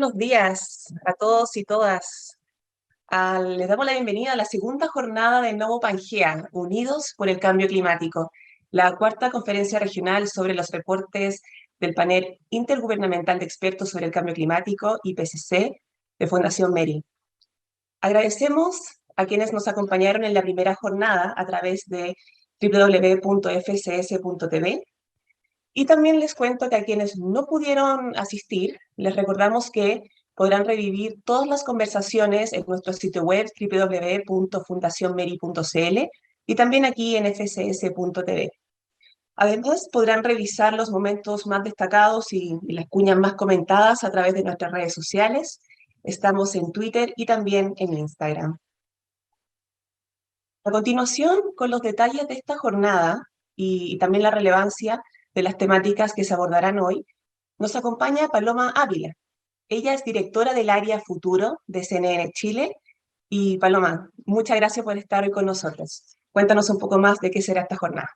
buenos días a todos y todas. Les damos la bienvenida a la segunda jornada de Novo Pangea, Unidos por el Cambio Climático, la cuarta conferencia regional sobre los reportes del panel intergubernamental de expertos sobre el cambio climático, IPCC, de Fundación MERI. Agradecemos a quienes nos acompañaron en la primera jornada a través de www.fcs.tv. Y también les cuento que a quienes no pudieron asistir, les recordamos que podrán revivir todas las conversaciones en nuestro sitio web www.fundacionmeri.cl y también aquí en fcs.tv. Además, podrán revisar los momentos más destacados y las cuñas más comentadas a través de nuestras redes sociales. Estamos en Twitter y también en Instagram. A continuación, con los detalles de esta jornada y también la relevancia de las temáticas que se abordarán hoy, nos acompaña Paloma Ávila. Ella es directora del área Futuro de CNN Chile. Y Paloma, muchas gracias por estar hoy con nosotros. Cuéntanos un poco más de qué será esta jornada.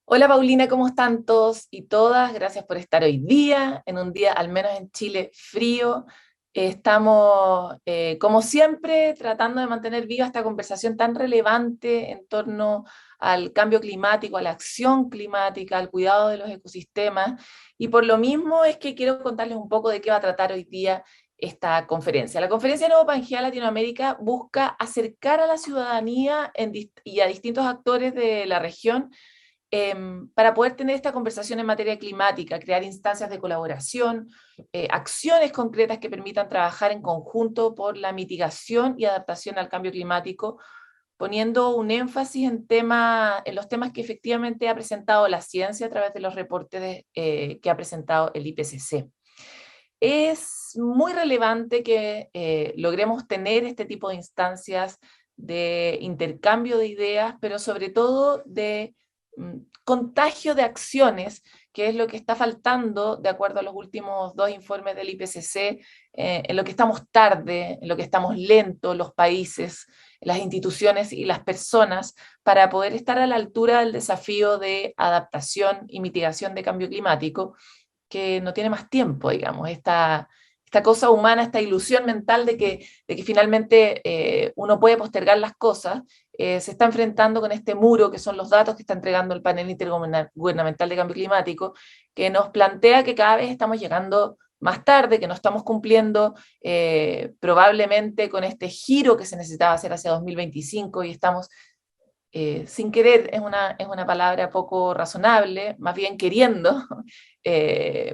Hola Paulina, ¿cómo están todos y todas? Gracias por estar hoy día, en un día al menos en Chile frío. Estamos, como siempre, tratando de mantener viva esta conversación tan relevante en torno al cambio climático, a la acción climática, al cuidado de los ecosistemas. Y por lo mismo es que quiero contarles un poco de qué va a tratar hoy día esta conferencia. La Conferencia Nuevo Pangea Latinoamérica busca acercar a la ciudadanía y a distintos actores de la región para poder tener esta conversación en materia climática, crear instancias de colaboración, acciones concretas que permitan trabajar en conjunto por la mitigación y adaptación al cambio climático, poniendo un énfasis en los temas que efectivamente ha presentado la ciencia a través de los reportes que ha presentado el IPCC. Es muy relevante que logremos tener este tipo de instancias de intercambio de ideas, pero sobre todo de contagio de acciones, que es lo que está faltando, de acuerdo a los últimos dos informes del IPCC, en lo que estamos tarde, en lo que estamos lentos los países, las instituciones y las personas, para poder estar a la altura del desafío de adaptación y mitigación de cambio climático, que no tiene más tiempo, digamos, esta cosa humana, esta ilusión mental de que finalmente uno puede postergar las cosas, se está enfrentando con este muro que son los datos que está entregando el panel intergubernamental de cambio climático, que nos plantea que cada vez estamos llegando más tarde, que no estamos cumpliendo probablemente con este giro que se necesitaba hacer hacia 2025 y estamos sin querer, es una palabra poco razonable, más bien queriendo,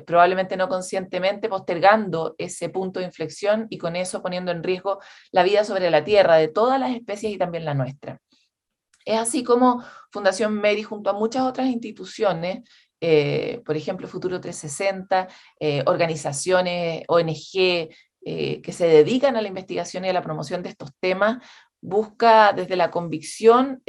probablemente no conscientemente, postergando ese punto de inflexión y con eso poniendo en riesgo la vida sobre la Tierra de todas las especies y también la nuestra. Es así como Fundación MERI, junto a muchas otras instituciones, por ejemplo Futuro 360, organizaciones, ONG, que se dedican a la investigación y a la promoción de estos temas, busca desde la convicción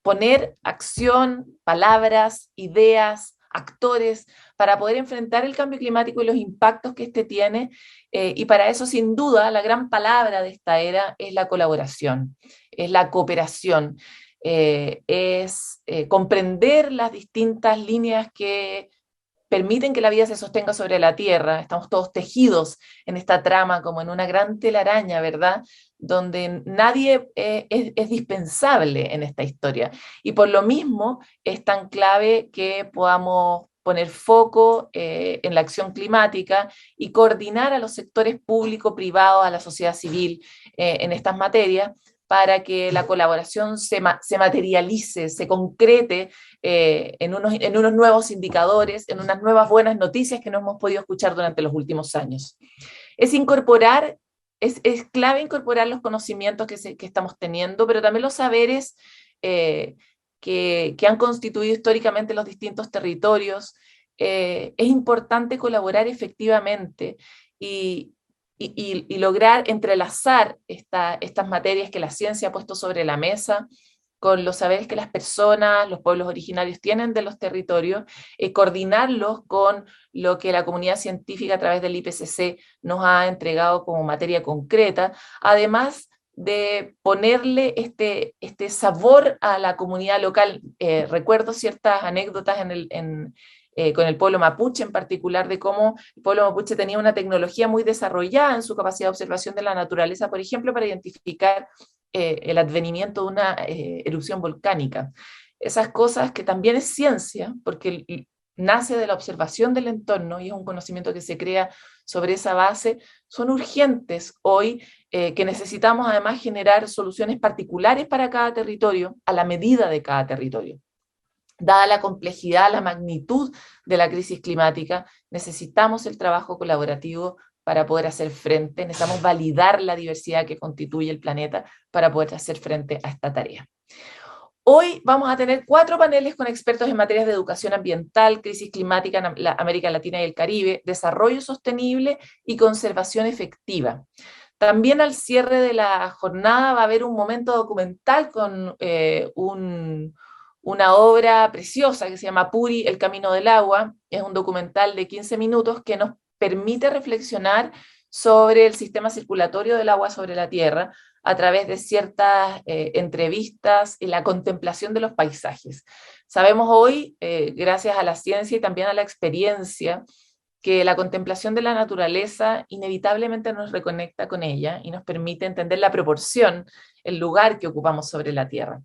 poner acción, palabras, ideas, actores, para poder enfrentar el cambio climático y los impactos que este tiene, y para eso sin duda la gran palabra de esta era es la colaboración, es la cooperación, es comprender las distintas líneas que permiten que la vida se sostenga sobre la Tierra. Estamos todos tejidos en esta trama como en una gran telaraña, ¿verdad? Donde nadie es dispensable en esta historia. Y por lo mismo es tan clave que podamos poner foco en la acción climática y coordinar a los sectores público, privados, a la sociedad civil en estas materias, para que la colaboración se materialice, se concrete en unos nuevos indicadores, en unas nuevas buenas noticias que no hemos podido escuchar durante los últimos años. Es incorporar, es clave incorporar los conocimientos que estamos teniendo, pero también los saberes que han constituido históricamente los distintos territorios. Es importante colaborar efectivamente y lograr entrelazar estas materias que la ciencia ha puesto sobre la mesa con los saberes que las personas, los pueblos originarios tienen de los territorios, coordinarlos con lo que la comunidad científica a través del IPCC nos ha entregado como materia concreta, además de ponerle este sabor a la comunidad local. Recuerdo ciertas anécdotas con el pueblo mapuche en particular, de cómo el pueblo mapuche tenía una tecnología muy desarrollada en su capacidad de observación de la naturaleza, por ejemplo, para identificar el advenimiento de una erupción volcánica. Esas cosas que también es ciencia, porque nace de la observación del entorno y es un conocimiento que se crea sobre esa base, son urgentes hoy, que necesitamos además generar soluciones particulares para cada territorio, a la medida de cada territorio. Dada la complejidad, la magnitud de la crisis climática, necesitamos el trabajo colaborativo para poder hacer frente, necesitamos validar la diversidad que constituye el planeta para poder hacer frente a esta tarea. Hoy vamos a tener 4 paneles con expertos en materias de educación ambiental, crisis climática en América Latina y el Caribe, desarrollo sostenible y conservación efectiva. También al cierre de la jornada va a haber un momento documental con una obra preciosa que se llama Puri, El Camino del Agua. Es un documental de 15 minutos que nos permite reflexionar sobre el sistema circulatorio del agua sobre la Tierra a través de ciertas entrevistas y la contemplación de los paisajes. Sabemos hoy, gracias a la ciencia y también a la experiencia, que la contemplación de la naturaleza inevitablemente nos reconecta con ella y nos permite entender la proporción, el lugar que ocupamos sobre la Tierra.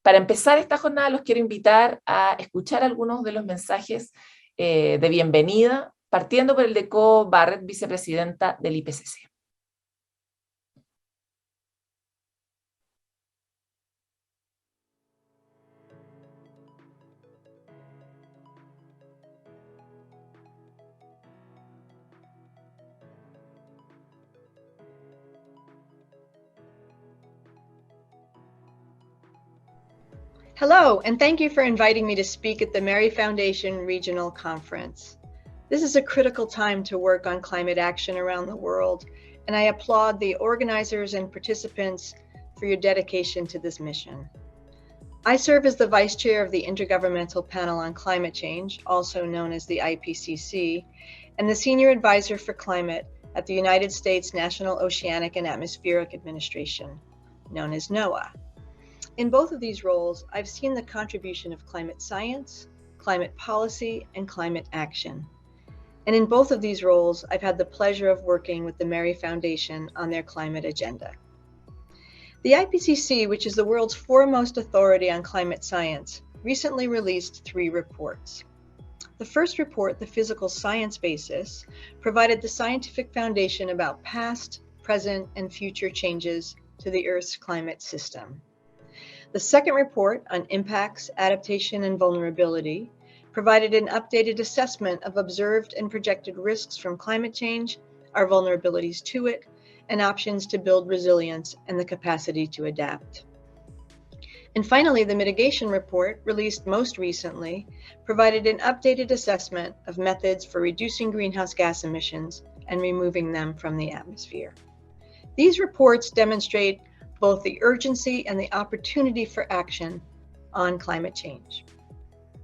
Para empezar esta jornada los quiero invitar a escuchar algunos de los mensajes de bienvenida, partiendo por el de Co Barrett, vicepresidenta del IPCC. Hello, and thank you for inviting me to speak at the Mary Foundation Regional Conference. This is a critical time to work on climate action around the world, and I applaud the organizers and participants for your dedication to this mission. I serve as the Vice Chair of the Intergovernmental Panel on Climate Change, also known as the IPCC, and the Senior Advisor for Climate at the United States National Oceanic and Atmospheric Administration, known as NOAA. In both of these roles, I've seen the contribution of climate science, climate policy, and climate action. And in both of these roles, I've had the pleasure of working with the Mary Foundation on their climate agenda. The IPCC, which is the world's foremost authority on climate science, recently released 3 reports. The first report, The Physical Science Basis, provided the scientific foundation about past, present, and future changes to the Earth's climate system. The second report, on Impacts, Adaptation, and Vulnerability, provided an updated assessment of observed and projected risks from climate change, our vulnerabilities to it, and options to build resilience and the capacity to adapt. And finally, the Mitigation Report, released most recently, provided an updated assessment of methods for reducing greenhouse gas emissions and removing them from the atmosphere. These reports demonstrate both the urgency and the opportunity for action on climate change.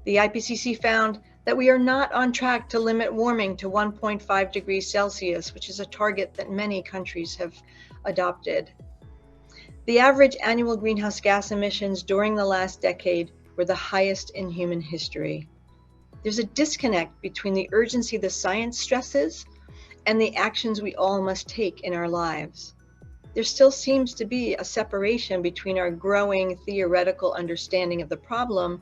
The IPCC found that we are not on track to limit warming to 1.5 degrees Celsius, which is a target that many countries have adopted. The average annual greenhouse gas emissions during the last decade were the highest in human history. There's a disconnect between the urgency the science stresses and the actions we all must take in our lives. There still seems to be a separation between our growing theoretical understanding of the problem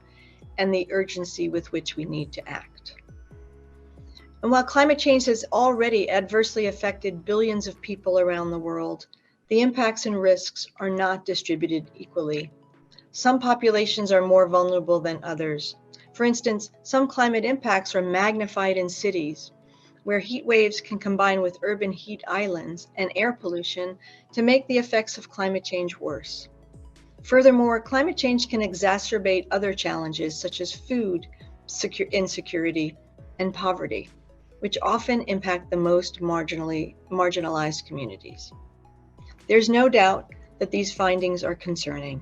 and the urgency with which we need to act. And while climate change has already adversely affected billions of people around the world, the impacts and risks are not distributed equally. Some populations are more vulnerable than others. For instance, some climate impacts are magnified in cities, where heat waves can combine with urban heat islands and air pollution to make the effects of climate change worse. Furthermore, climate change can exacerbate other challenges such as food insecurity and poverty, which often impact the most marginalized communities. There's no doubt that these findings are concerning,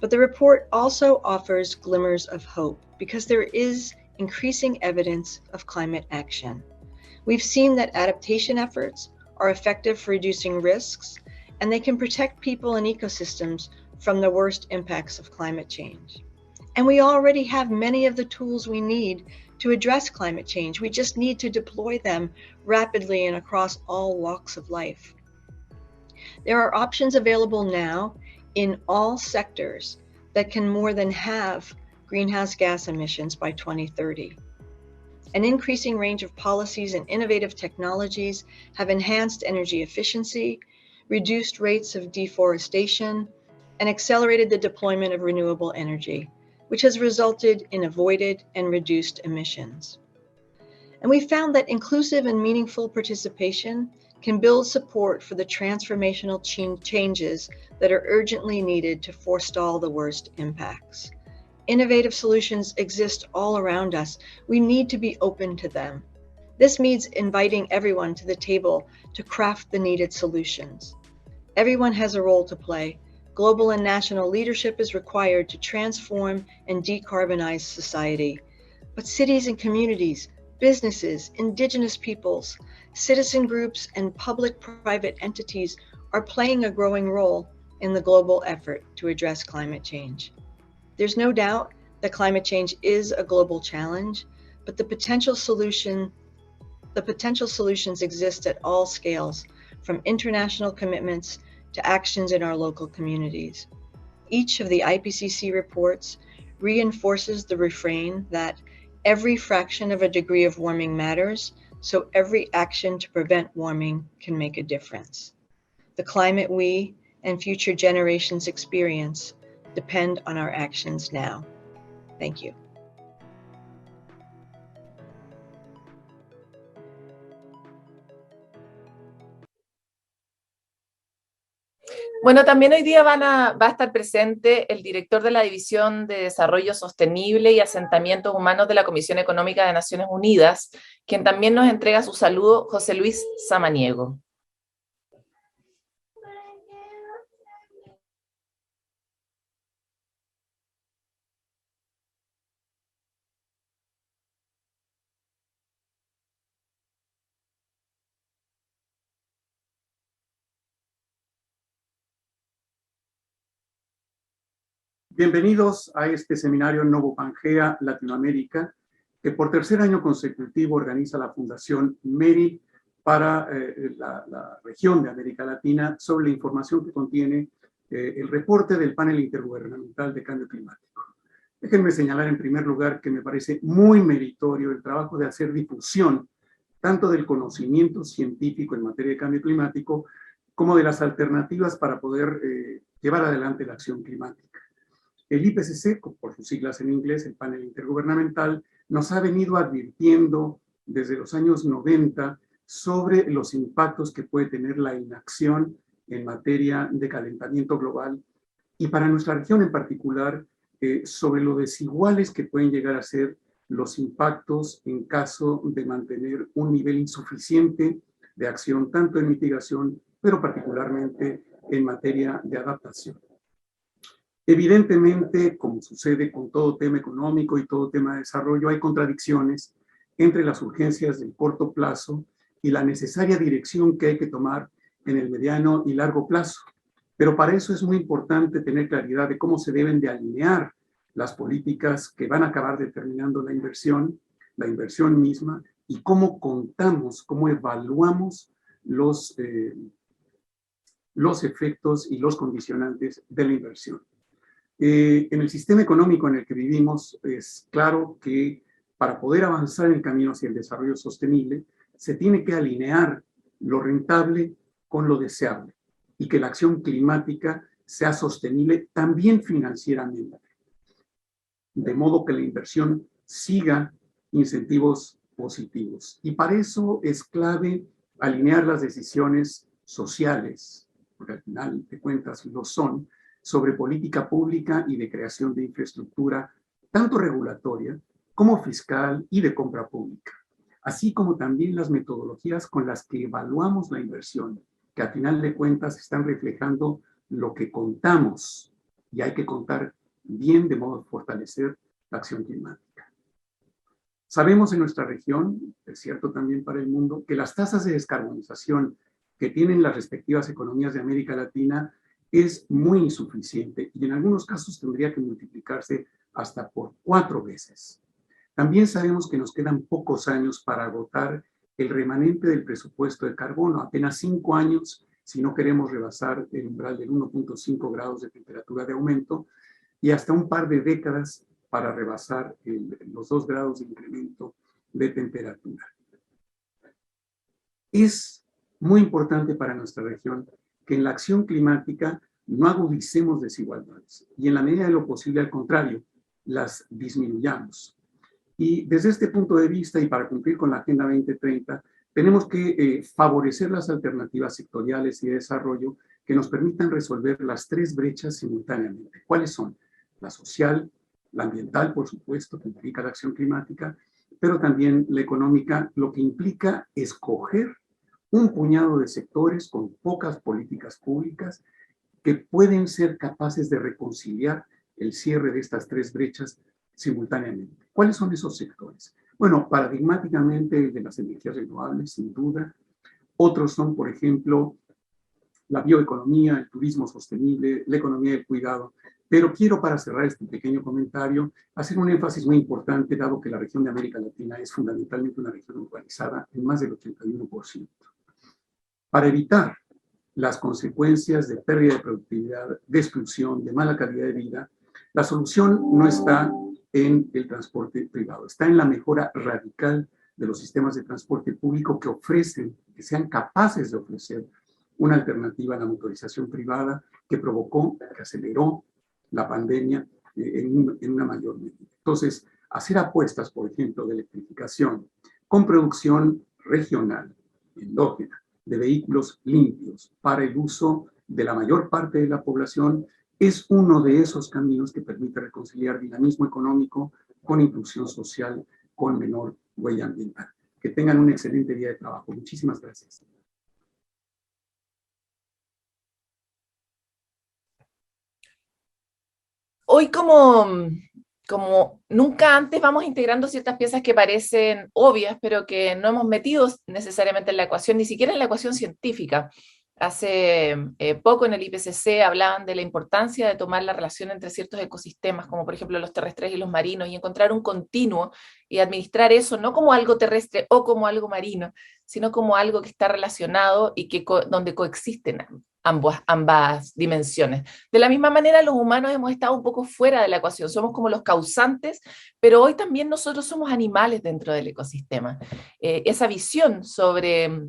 but the report also offers glimmers of hope because there is increasing evidence of climate action. We've seen that adaptation efforts are effective for reducing risks, and they can protect people and ecosystems from the worst impacts of climate change. And we already have many of the tools we need to address climate change. We just need to deploy them rapidly and across all walks of life. There are options available now in all sectors that can more than halve greenhouse gas emissions by 2030. An increasing range of policies and innovative technologies have enhanced energy efficiency, reduced rates of deforestation, and accelerated the deployment of renewable energy, which has resulted in avoided and reduced emissions. And we found that inclusive and meaningful participation can build support for the transformational changes that are urgently needed to forestall the worst impacts. Innovative solutions exist all around us. We need to be open to them. This means inviting everyone to the table to craft the needed solutions. Everyone has a role to play. Global and national leadership is required to transform and decarbonize society. But cities and communities, businesses, indigenous peoples, citizen groups, and public-private entities are playing a growing role in the global effort to address climate change. There's no doubt that climate change is a global challenge, but the potential solutions exist at all scales, from international commitments to actions in our local communities. Each of the IPCC reports reinforces the refrain that every fraction of a degree of warming matters, so every action to prevent warming can make a difference. The climate we and future generations experience depend on our actions now. Thank you. Bueno, también hoy día va a estar presente el director de la División de Desarrollo Sostenible y Asentamientos Humanos de la Comisión Económica de Naciones Unidas, quien también nos entrega su saludo, José Luis Samaniego. Bienvenidos a este seminario Novo Pangea Latinoamérica, que por tercer año consecutivo organiza la Fundación MERI para la región de América Latina sobre la información que contiene el reporte del Panel Intergubernamental de Cambio Climático. Déjenme señalar en primer lugar que me parece muy meritorio el trabajo de hacer difusión tanto del conocimiento científico en materia de cambio climático como de las alternativas para poder llevar adelante la acción climática. El IPCC, por sus siglas en inglés, el Panel Intergubernamental, nos ha venido advirtiendo desde los años 90 sobre los impactos que puede tener la inacción en materia de calentamiento global y para nuestra región en particular, sobre lo desiguales que pueden llegar a ser los impactos en caso de mantener un nivel insuficiente de acción, tanto en mitigación, pero particularmente en materia de adaptación. Evidentemente, como sucede con todo tema económico y todo tema de desarrollo, hay contradicciones entre las urgencias del corto plazo y la necesaria dirección que hay que tomar en el mediano y largo plazo. Pero para eso es muy importante tener claridad de cómo se deben de alinear las políticas que van a acabar determinando la inversión misma, y cómo contamos, cómo evaluamos los efectos y los condicionantes de la inversión. En el sistema económico en el que vivimos, es claro que para poder avanzar en el camino hacia el desarrollo sostenible, se tiene que alinear lo rentable con lo deseable y que la acción climática sea sostenible también financieramente, de modo que la inversión siga incentivos positivos. Y para eso es clave alinear las decisiones sociales, porque al final de cuentas lo son, sobre política pública y de creación de infraestructura, tanto regulatoria como fiscal y de compra pública, así como también las metodologías con las que evaluamos la inversión, que al final de cuentas están reflejando lo que contamos, y hay que contar bien de modo a fortalecer la acción climática. Sabemos en nuestra región, es cierto también para el mundo, que las tasas de descarbonización que tienen las respectivas economías de América Latina es muy insuficiente y en algunos casos tendría que multiplicarse hasta por 4 veces. También sabemos que nos quedan pocos años para agotar el remanente del presupuesto de carbono, apenas 5 años si no queremos rebasar el umbral del 1.5 grados de temperatura de aumento y hasta un par de décadas para rebasar los 2 grados de incremento de temperatura. Es muy importante para nuestra región que en la acción climática no agudicemos desigualdades y en la medida de lo posible, al contrario, las disminuyamos. Y desde este punto de vista y para cumplir con la Agenda 2030, tenemos que favorecer las alternativas sectoriales y de desarrollo que nos permitan resolver las 3 brechas simultáneamente. ¿Cuáles son? La social, la ambiental, por supuesto, que implica la acción climática, pero también la económica, lo que implica escoger un puñado de sectores con pocas políticas públicas que pueden ser capaces de reconciliar el cierre de estas 3 brechas simultáneamente. ¿Cuáles son esos sectores? Bueno, paradigmáticamente el de las energías renovables, sin duda. Otros son, por ejemplo, la bioeconomía, el turismo sostenible, la economía del cuidado. Pero quiero, para cerrar este pequeño comentario, hacer un énfasis muy importante, dado que la región de América Latina es fundamentalmente una región urbanizada en más del 81%. Para evitar las consecuencias de pérdida de productividad, de exclusión, de mala calidad de vida, la solución no está en el transporte privado, está en la mejora radical de los sistemas de transporte público que ofrecen, que sean capaces de ofrecer una alternativa a la motorización privada que provocó, que aceleró la pandemia en una mayor medida. Entonces, hacer apuestas, por ejemplo, de electrificación con producción regional, endógena, de vehículos limpios para el uso de la mayor parte de la población, es uno de esos caminos que permite reconciliar dinamismo económico con inclusión social, con menor huella ambiental. Que tengan un excelente día de trabajo. Muchísimas gracias. Hoy, como nunca antes, vamos integrando ciertas piezas que parecen obvias, pero que no hemos metido necesariamente en la ecuación, ni siquiera en la ecuación científica. Hace poco en el IPCC hablaban de la importancia de tomar la relación entre ciertos ecosistemas, como por ejemplo los terrestres y los marinos, y encontrar un continuo y administrar eso no como algo terrestre o como algo marino, sino como algo que está relacionado y donde coexisten ambas dimensiones. De la misma manera, los humanos hemos estado un poco fuera de la ecuación, somos como los causantes, pero hoy también nosotros somos animales dentro del ecosistema. Esa visión sobre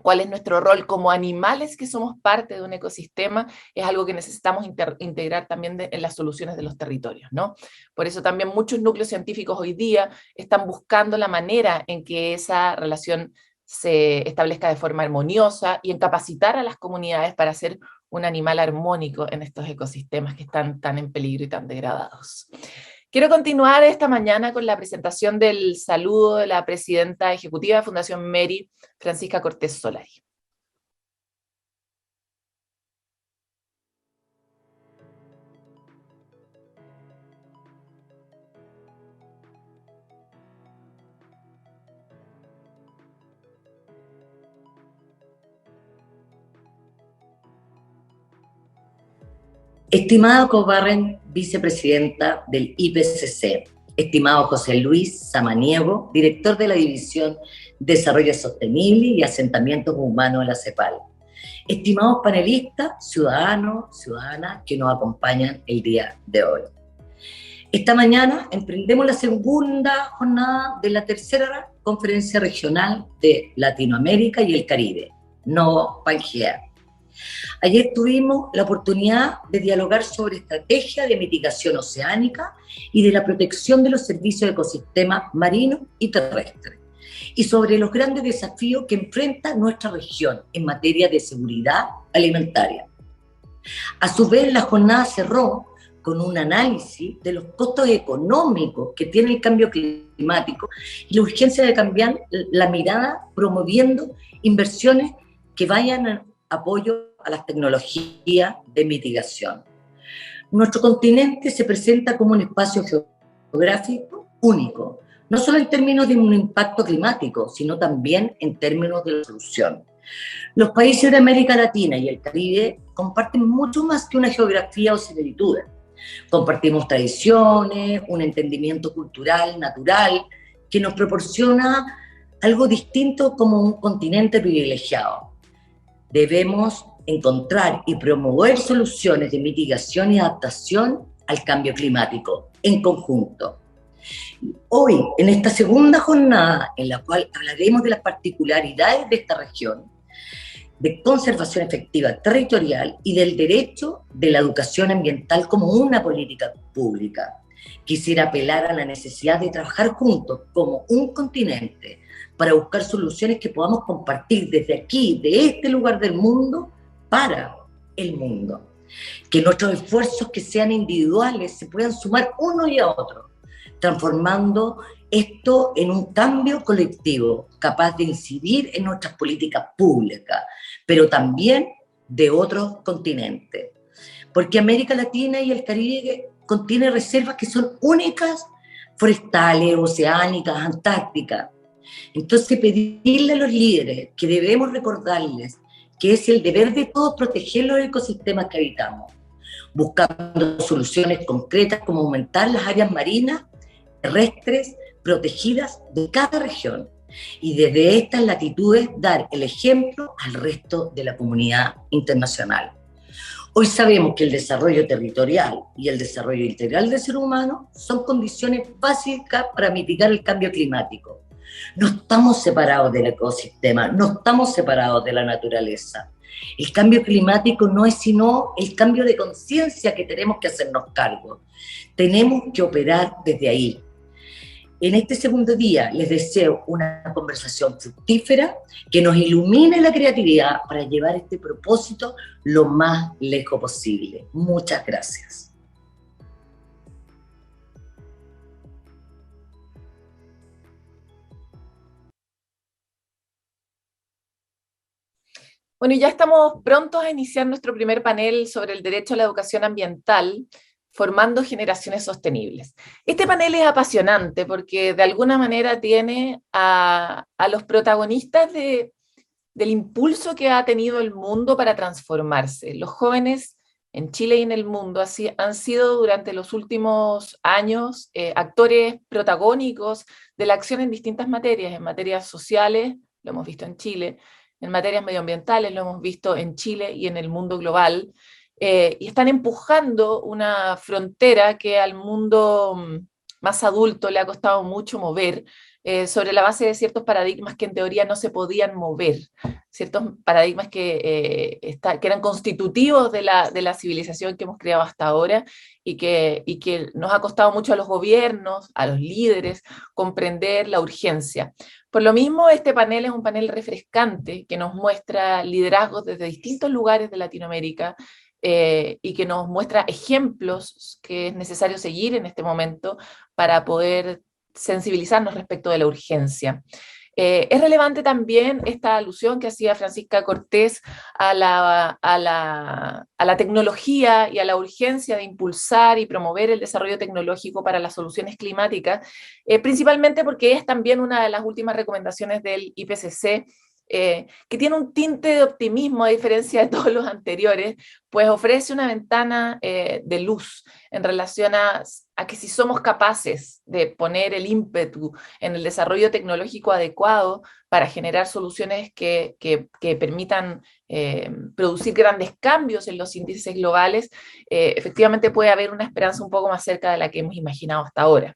cuál es nuestro rol como animales que somos parte de un ecosistema es algo que necesitamos integrar también en las soluciones de los territorios, ¿no? Por eso también muchos núcleos científicos hoy día están buscando la manera en que esa relación se establezca de forma armoniosa y en capacitar a las comunidades para ser un animal armónico en estos ecosistemas que están tan en peligro y tan degradados. Quiero continuar esta mañana con la presentación del saludo de la presidenta ejecutiva de Fundación MERI, Francisca Cortés Solari. Estimada Cobarren, vicepresidenta del IPCC, estimado José Luis Samaniego, director de la División Desarrollo Sostenible y Asentamientos Humanos de la CEPAL, estimados panelistas, ciudadanos, ciudadanas que nos acompañan el día de hoy. Esta mañana emprendemos la segunda jornada de la tercera Conferencia Regional de Latinoamérica y el Caribe, Novo Pangea. Ayer tuvimos la oportunidad de dialogar sobre estrategia de mitigación oceánica y de la protección de los servicios de ecosistemas marinos y terrestres, y sobre los grandes desafíos que enfrenta nuestra región en materia de seguridad alimentaria. A su vez, la jornada cerró con un análisis de los costos económicos que tiene el cambio climático y la urgencia de cambiar la mirada promoviendo inversiones que vayan a apoyo a las tecnologías de mitigación. Nuestro continente se presenta como un espacio geográfico único, no solo en términos de un impacto climático, sino también en términos de la solución. Los países de América Latina y el Caribe comparten mucho más que una geografía o similitudes. Compartimos tradiciones, un entendimiento cultural, natural, que nos proporciona algo distinto como un continente privilegiado. Debemos encontrar y promover soluciones de mitigación y adaptación al cambio climático en conjunto. Hoy, en esta segunda jornada, en la cual hablaremos de las particularidades de esta región, de conservación efectiva territorial y del derecho de la educación ambiental como una política pública, quisiera apelar a la necesidad de trabajar juntos como un continente para buscar soluciones que podamos compartir desde aquí, de este lugar del mundo, para el mundo. Que nuestros esfuerzos que sean individuales se puedan sumar uno y a otro, transformando esto en un cambio colectivo, capaz de incidir en nuestras políticas públicas, pero también de otros continentes. Porque América Latina y el Caribe contienen reservas que son únicas, forestales, oceánicas, antárticas. Entonces, pedirle a los líderes que debemos recordarles que es el deber de todos proteger los ecosistemas que habitamos, buscando soluciones concretas como aumentar las áreas marinas, terrestres, protegidas de cada región, y desde estas latitudes dar el ejemplo al resto de la comunidad internacional. Hoy sabemos que el desarrollo territorial y el desarrollo integral del ser humano son condiciones básicas para mitigar el cambio climático. No estamos separados del ecosistema, no estamos separados de la naturaleza. El cambio climático no es sino el cambio de conciencia que tenemos que hacernos cargo. Tenemos que operar desde ahí. En este segundo día les deseo una conversación fructífera que nos ilumine la creatividad para llevar este propósito lo más lejos posible. Muchas gracias. Bueno, y ya estamos prontos a iniciar nuestro primer panel sobre el derecho a la educación ambiental, formando generaciones sostenibles. Este panel es apasionante porque de alguna manera tiene a los protagonistas del impulso que ha tenido el mundo para transformarse. Los jóvenes en Chile y en el mundo han sido durante los últimos años actores protagónicos de la acción en distintas materias, en materias sociales, lo hemos visto en Chile, en materias medioambientales, lo hemos visto en Chile y en el mundo global, y están empujando una frontera que al mundo más adulto le ha costado mucho mover, sobre la base de ciertos paradigmas que en teoría no se podían mover, ciertos paradigmas que eran constitutivos de la civilización que hemos creado hasta ahora y que nos ha costado mucho a los gobiernos, a los líderes, comprender la urgencia. Por lo mismo, este panel es un panel refrescante que nos muestra liderazgos desde distintos lugares de Latinoamérica, y que nos muestra ejemplos que es necesario seguir en este momento para poder sensibilizarnos respecto de la urgencia. Es relevante también esta alusión que hacía Francisca Cortés a la tecnología y a la urgencia de impulsar y promover el desarrollo tecnológico para las soluciones climáticas, principalmente porque es también una de las últimas recomendaciones del IPCC, que tiene un tinte de optimismo a diferencia de todos los anteriores, pues ofrece una ventana de luz en relación a que si somos capaces de poner el ímpetu en el desarrollo tecnológico adecuado para generar soluciones que permitan producir grandes cambios en los índices globales, efectivamente puede haber una esperanza un poco más cerca de la que hemos imaginado hasta ahora.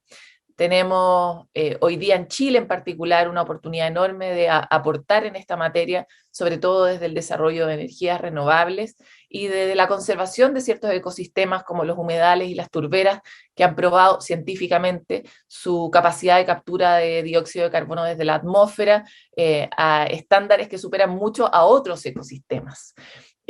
Tenemos hoy día en Chile en particular una oportunidad enorme de aportar en esta materia, sobre todo desde el desarrollo de energías renovables y desde la conservación de ciertos ecosistemas como los humedales y las turberas, que han probado científicamente su capacidad de captura de dióxido de carbono desde la atmósfera a estándares que superan mucho a otros ecosistemas.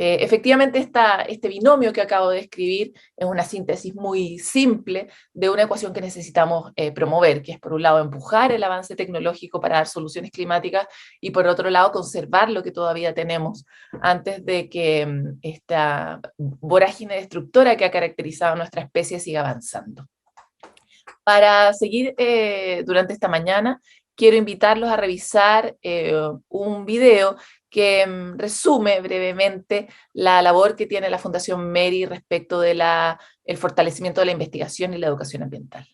Efectivamente, este binomio que acabo de describir es una síntesis muy simple de una ecuación que necesitamos promover, que es por un lado empujar el avance tecnológico para dar soluciones climáticas y por otro lado conservar lo que todavía tenemos antes de que esta vorágine destructora que ha caracterizado a nuestra especie siga avanzando. Para seguir durante esta mañana, quiero invitarlos a revisar un video que resume brevemente la labor que tiene la Fundación MERI respecto de la el fortalecimiento de la investigación y la educación ambiental.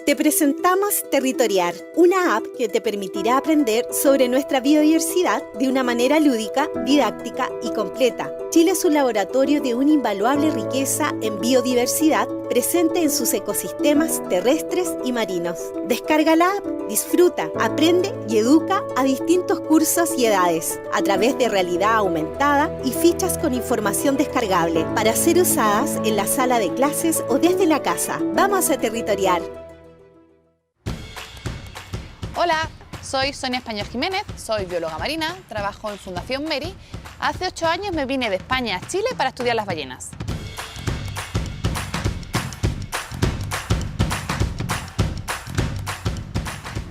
Te presentamos Territoriar, una app que te permitirá aprender sobre nuestra biodiversidad de una manera lúdica, didáctica y completa. Chile es un laboratorio de una invaluable riqueza en biodiversidad presente en sus ecosistemas terrestres y marinos. Descarga la app, disfruta, aprende y educa a distintos cursos y edades a través de realidad aumentada y fichas con información descargable para ser usadas en la sala de clases o desde la casa. ¡Vamos a territoriar! Hola, soy Sonia Español Jiménez, soy bióloga marina, trabajo en Fundación Meri. Hace 8 años me vine de España a Chile para estudiar las ballenas.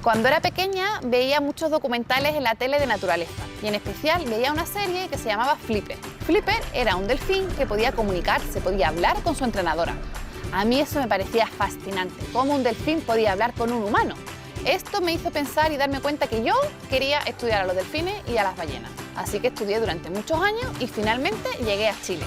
Cuando era pequeña veía muchos documentales en la tele de naturaleza y en especial veía una serie que se llamaba Flipper. Flipper era un delfín que podía comunicarse, podía hablar con su entrenadora. A mí eso me parecía fascinante, cómo un delfín podía hablar con un humano. Esto me hizo pensar y darme cuenta que yo quería estudiar a los delfines y a las ballenas. Así que estudié durante muchos años y finalmente llegué a Chile.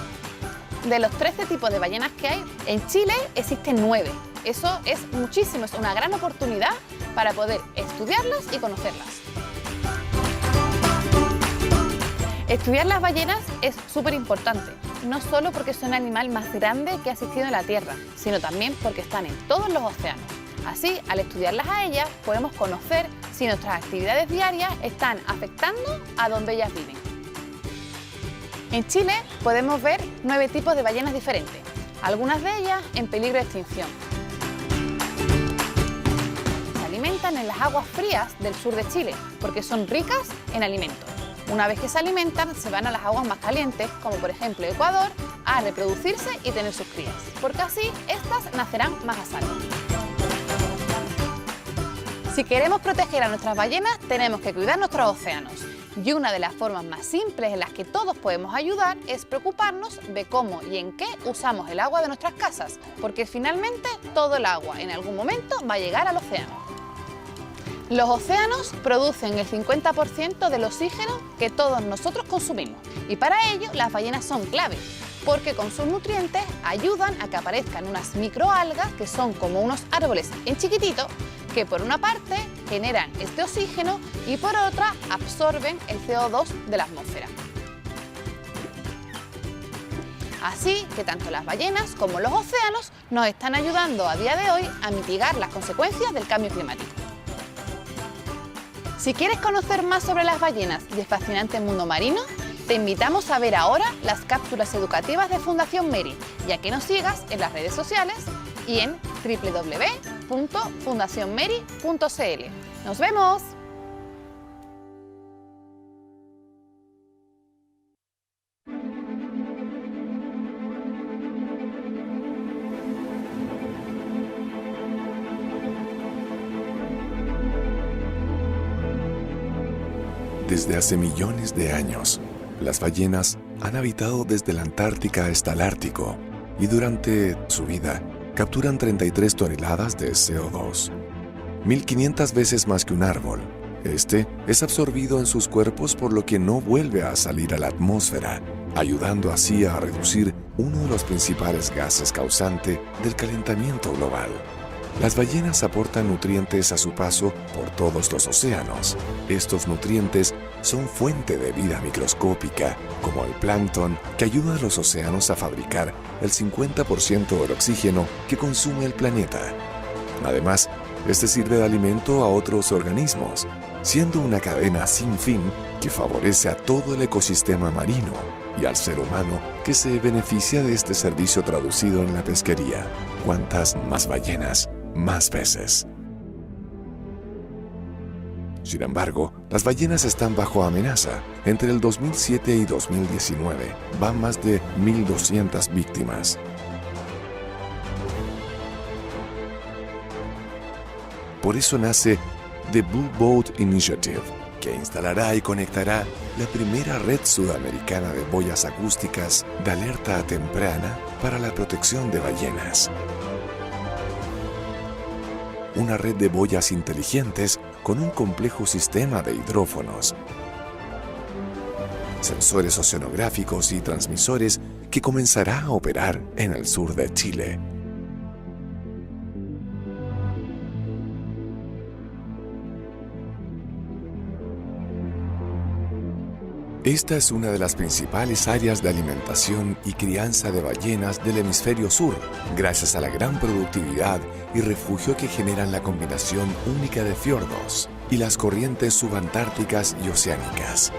De los 13 tipos de ballenas que hay, en Chile existen 9. Eso es muchísimo, es una gran oportunidad para poder estudiarlas y conocerlas. Estudiar las ballenas es súper importante, no solo porque son el animal más grande que ha existido en la Tierra, sino también porque están en todos los océanos. Así, al estudiarlas a ellas, podemos conocer si nuestras actividades diarias están afectando a donde ellas viven. En Chile podemos ver 9 tipos de ballenas diferentes, algunas de ellas en peligro de extinción. Se alimentan en las aguas frías del sur de Chile porque son ricas en alimentos. Una vez que se alimentan, se van a las aguas más calientes, como por ejemplo Ecuador, a reproducirse y tener sus crías, porque así estas nacerán más a salvo. Si queremos proteger a nuestras ballenas, tenemos que cuidar nuestros océanos. Y una de las formas más simples en las que todos podemos ayudar es preocuparnos de cómo y en qué usamos el agua de nuestras casas, porque finalmente todo el agua en algún momento va a llegar al océano. Los océanos producen el 50% del oxígeno que todos nosotros consumimos y para ello las ballenas son clave, porque con sus nutrientes ayudan a que aparezcan unas microalgas que son como unos árboles en chiquitito que por una parte generan este oxígeno y por otra absorben el CO2 de la atmósfera. Así que tanto las ballenas como los océanos nos están ayudando a día de hoy a mitigar las consecuencias del cambio climático. Si quieres conocer más sobre las ballenas y el fascinante mundo marino, te invitamos a ver ahora las cápsulas educativas de Fundación Meri y a que nos sigas en las redes sociales y en www.fundacionmeri.cl. ¡Nos vemos! Desde hace millones de años, las ballenas han habitado desde la Antártica hasta el Ártico y durante su vida capturan 33 toneladas de CO2, 1.500 veces más que un árbol. Este es absorbido en sus cuerpos por lo que no vuelve a salir a la atmósfera, ayudando así a reducir uno de los principales gases causante del calentamiento global. Las ballenas aportan nutrientes a su paso por todos los océanos. Estos nutrientes son fuente de vida microscópica, como el plancton, que ayuda a los océanos a fabricar el 50% del oxígeno que consume el planeta. Además, este sirve de alimento a otros organismos, siendo una cadena sin fin que favorece a todo el ecosistema marino y al ser humano que se beneficia de este servicio traducido en la pesquería. Cuantas más ballenas, más peces. Sin embargo, las ballenas están bajo amenaza. Entre el 2007 y 2019 van más de 1.200 víctimas. Por eso nace The Blue Boat Initiative, que instalará y conectará la primera red sudamericana de boyas acústicas de alerta temprana para la protección de ballenas. Una red de boyas inteligentes con un complejo sistema de hidrófonos, sensores oceanográficos y transmisores que comenzará a operar en el sur de Chile. Esta es una de las principales áreas de alimentación y crianza de ballenas del hemisferio sur, gracias a la gran productividad y refugio que generan la combinación única de fiordos y las corrientes subantárticas y oceánicas.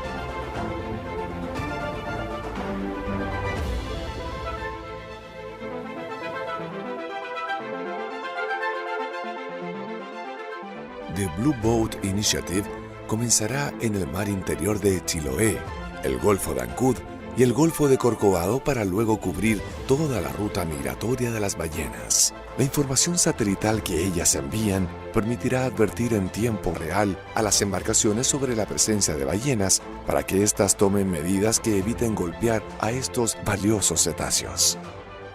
The Blue Boat Initiative comenzará en el mar interior de Chiloé, el Golfo de Ancud y el Golfo de Corcovado para luego cubrir toda la ruta migratoria de las ballenas. La información satelital que ellas envían permitirá advertir en tiempo real a las embarcaciones sobre la presencia de ballenas para que éstas tomen medidas que eviten golpear a estos valiosos cetáceos.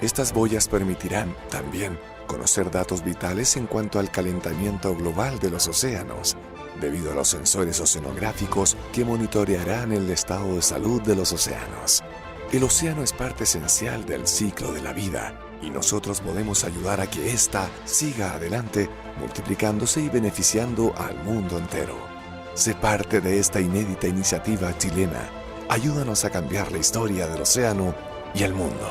Estas boyas permitirán también conocer datos vitales en cuanto al calentamiento global de los océanos, debido a los sensores oceanográficos que monitorearán el estado de salud de los océanos. El océano es parte esencial del ciclo de la vida y nosotros podemos ayudar a que ésta siga adelante, multiplicándose y beneficiando al mundo entero. Sé parte de esta inédita iniciativa chilena. Ayúdanos a cambiar la historia del océano y el mundo.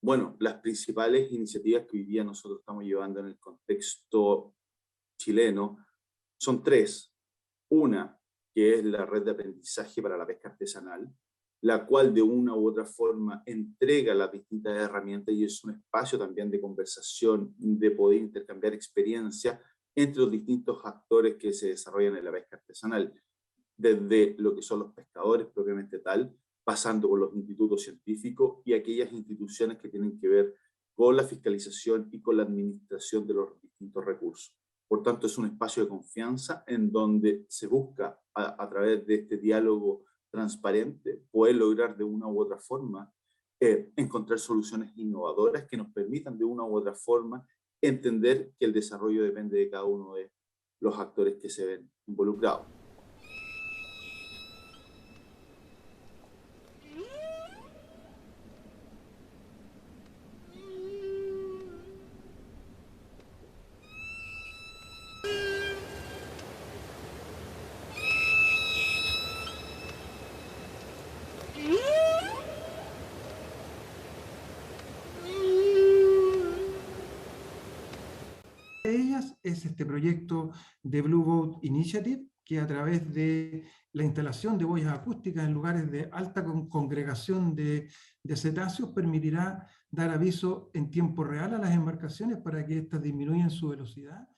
Bueno, las principales iniciativas que hoy día nosotros estamos llevando en el contexto chileno son tres. Una, que es la red de aprendizaje para la pesca artesanal, la cual de una u otra forma entrega las distintas herramientas y es un espacio también de conversación, de poder intercambiar experiencia entre los distintos actores que se desarrollan en la pesca artesanal, desde lo que son los pescadores propiamente tal, pasando por los institutos científicos y aquellas instituciones que tienen que ver con la fiscalización y con la administración de los distintos recursos. Por tanto, es un espacio de confianza en donde se busca, a través de este diálogo transparente, poder lograr de una u otra forma encontrar soluciones innovadoras que nos permitan de una u otra forma entender que el desarrollo depende de cada uno de los actores que se ven involucrados. Es este proyecto de Blue Boat Initiative, que a través de la instalación de boyas acústicas en lugares de alta congregación de cetáceos permitirá dar aviso en tiempo real a las embarcaciones para que éstas disminuyan su velocidad.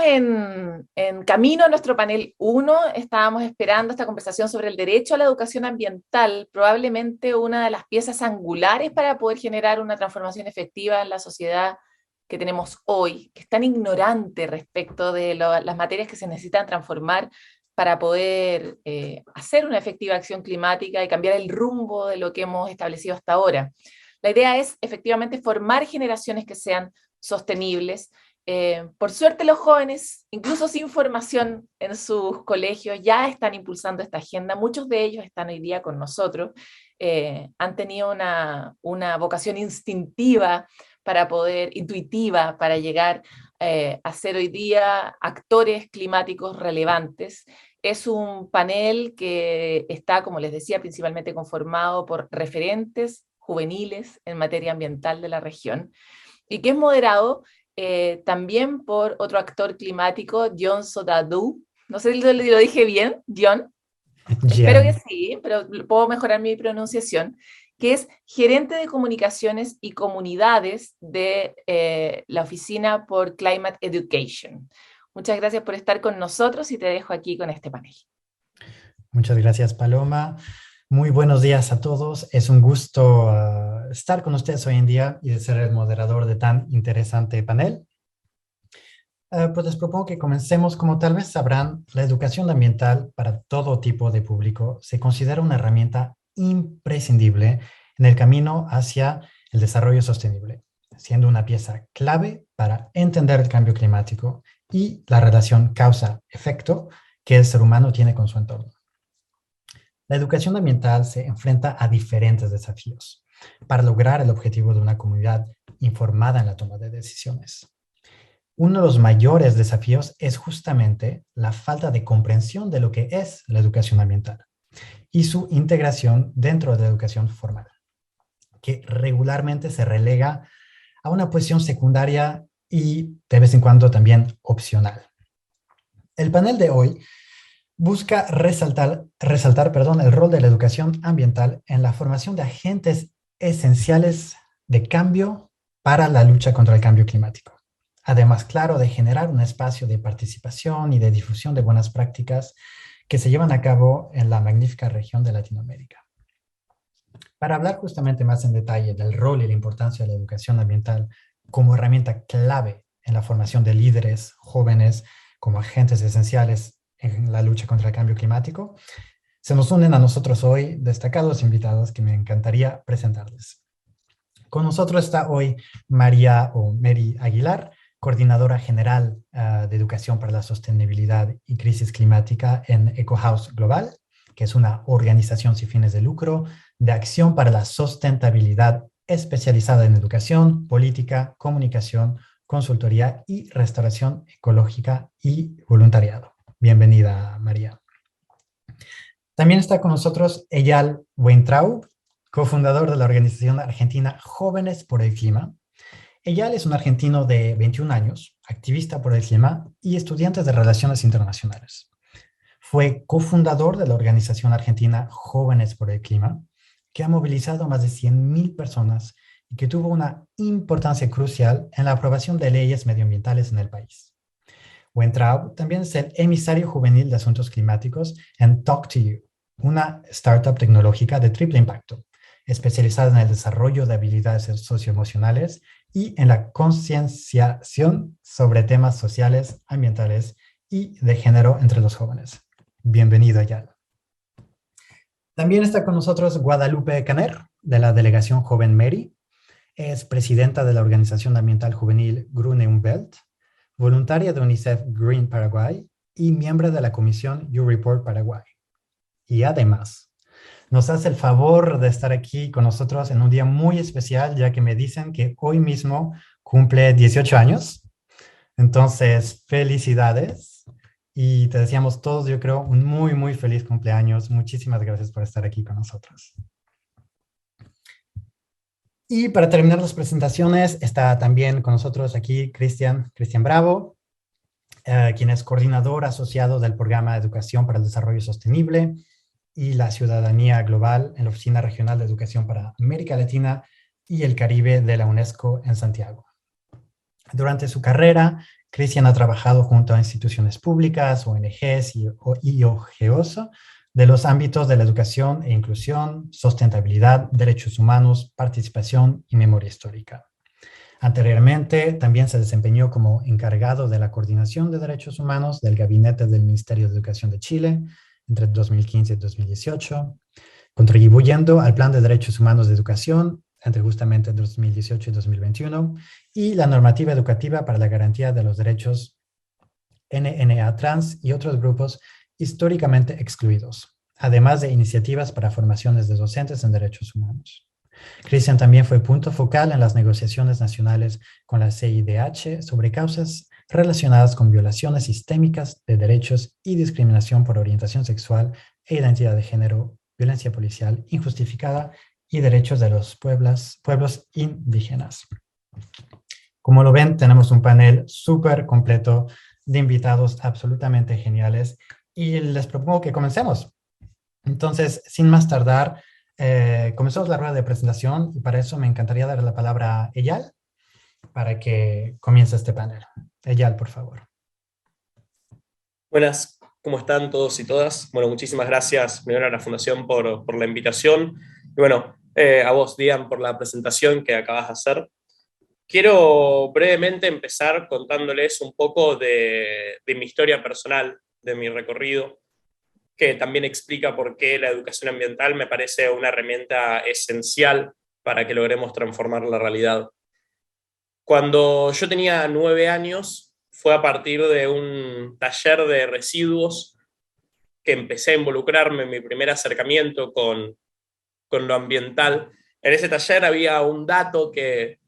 estamos en camino a nuestro panel 1, estábamos esperando esta conversación sobre el derecho a la educación ambiental, probablemente una de las piezas angulares para poder generar una transformación efectiva en la sociedad que tenemos hoy, que es tan ignorante respecto de las materias que se necesitan transformar para poder hacer una efectiva acción climática y cambiar el rumbo de lo que hemos establecido hasta ahora. La idea es efectivamente formar generaciones que sean sostenibles. Por suerte los jóvenes, incluso sin formación en sus colegios, ya están impulsando esta agenda. Muchos de ellos están hoy día con nosotros. Han tenido una vocación instintiva intuitiva para llegar a ser hoy día actores climáticos relevantes. Es un panel que está, como les decía, principalmente conformado por referentes juveniles en materia ambiental de la región, y que es moderado también por otro actor climático, John Sodadu. No sé si lo dije bien, John. Espero que sí, pero puedo mejorar mi pronunciación, que es gerente de comunicaciones y comunidades de la Oficina por Climate Education. Muchas gracias por estar con nosotros y te dejo aquí con este panel. Muchas gracias, Paloma. Muy buenos días a todos. Es un gusto estar con ustedes hoy en día y de ser el moderador de tan interesante panel. Pues les propongo que comencemos. Como tal vez sabrán, la educación ambiental para todo tipo de público se considera una herramienta imprescindible en el camino hacia el desarrollo sostenible, siendo una pieza clave para entender el cambio climático y la relación causa-efecto que el ser humano tiene con su entorno. La educación ambiental se enfrenta a diferentes desafíos para lograr el objetivo de una comunidad informada en la toma de decisiones. Uno de los mayores desafíos es justamente la falta de comprensión de lo que es la educación ambiental y su integración dentro de la educación formal, que regularmente se relega a una posición secundaria y de vez en cuando también opcional. El panel de hoy busca resaltar el rol de la educación ambiental en la formación de agentes esenciales de cambio para la lucha contra el cambio climático. Además, claro, de generar un espacio de participación y de difusión de buenas prácticas que se llevan a cabo en la magnífica región de Latinoamérica. Para hablar justamente más en detalle del rol y la importancia de la educación ambiental como herramienta clave en la formación de líderes jóvenes como agentes esenciales en la lucha contra el cambio climático, se nos unen a nosotros hoy destacados invitados que me encantaría presentarles. Con nosotros está hoy Mary Aguilar, coordinadora general de Educación para la Sostenibilidad y Crisis Climática en EcoHouse Global, que es una organización sin fines de lucro de acción para la sustentabilidad especializada en educación, política, comunicación, consultoría y restauración ecológica y voluntariado. Bienvenida, María. También está con nosotros Eyal Weintraub, cofundador de la organización argentina Jóvenes por el Clima. Eyal es un argentino de 21 años, activista por el clima y estudiante de Relaciones Internacionales. Fue cofundador de la organización argentina Jóvenes por el Clima, que ha movilizado a más de 100.000 personas y que tuvo una importancia crucial en la aprobación de leyes medioambientales en el país. Weintraub también es el emisario juvenil de asuntos climáticos en Talk to You, una startup tecnológica de triple impacto, especializada en el desarrollo de habilidades socioemocionales y en la concienciación sobre temas sociales, ambientales y de género entre los jóvenes. Bienvenido, Eyal. También está con nosotros Guadalupe Caner, de la Delegación Joven Mary. Es presidenta de la organización ambiental juvenil Grüne Umwelt, voluntaria de UNICEF Green Paraguay y miembro de la comisión You Report Paraguay. Y además, nos hace el favor de estar aquí con nosotros en un día muy especial, ya que me dicen que hoy mismo cumple 18 años. Entonces, felicidades. Y te deseamos todos, yo creo, un muy, muy feliz cumpleaños. Muchísimas gracias por estar aquí con nosotros. Y para terminar las presentaciones, está también con nosotros aquí Cristian Bravo, quien es coordinador asociado del Programa de Educación para el Desarrollo Sostenible y la Ciudadanía Global en la Oficina Regional de Educación para América Latina y el Caribe de la UNESCO en Santiago. Durante su carrera Cristian ha trabajado junto a instituciones públicas, ONGs y OGOs de los ámbitos de la educación e inclusión, sustentabilidad, derechos humanos, participación y memoria histórica. Anteriormente, también se desempeñó como encargado de la coordinación de derechos humanos del Gabinete del Ministerio de Educación de Chile entre 2015 y 2018, contribuyendo al Plan de Derechos Humanos de Educación entre justamente 2018 y 2021, y la normativa educativa para la garantía de los derechos NNA trans y otros grupos históricamente excluidos, además de iniciativas para formaciones de docentes en derechos humanos. Cristian también fue punto focal en las negociaciones nacionales con la CIDH sobre causas relacionadas con violaciones sistémicas de derechos y discriminación por orientación sexual e identidad de género, violencia policial injustificada y derechos de los pueblos indígenas. Como lo ven, tenemos un panel súper completo de invitados absolutamente geniales y les propongo que comencemos. Entonces, sin más tardar, comenzamos la rueda de presentación y para eso me encantaría dar la palabra a Eyal para que comience este panel. Eyal, por favor. Buenas, ¿cómo están todos y todas? Bueno, muchísimas gracias primero a la Fundación por la invitación y bueno, a vos, Dian, por la presentación que acabas de hacer. Quiero brevemente empezar contándoles un poco de mi historia personal, de mi recorrido, que también explica por qué la educación ambiental me parece una herramienta esencial para que logremos transformar la realidad. Cuando yo tenía 9 años, fue a partir de un taller de residuos que empecé a involucrarme en mi primer acercamiento con lo ambiental. En ese taller había un dato que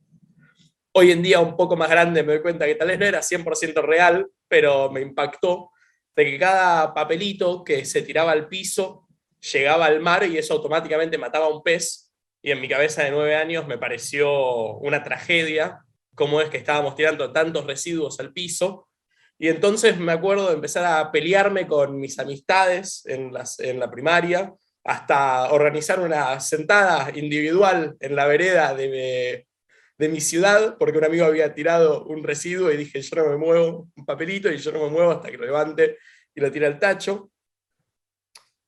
hoy en día un poco más grande me doy cuenta que tal vez no era 100% real, pero me impactó, de que cada papelito que se tiraba al piso llegaba al mar y eso automáticamente mataba a un pez, y en mi cabeza de 9 años me pareció una tragedia cómo es que estábamos tirando tantos residuos al piso, y entonces me acuerdo de empezar a pelearme con mis amistades en la primaria, hasta organizar una sentada individual en la vereda de mi ciudad, porque un amigo había tirado un residuo y dije, yo no me muevo, un papelito, y yo no me muevo hasta que lo levante y lo tire al tacho.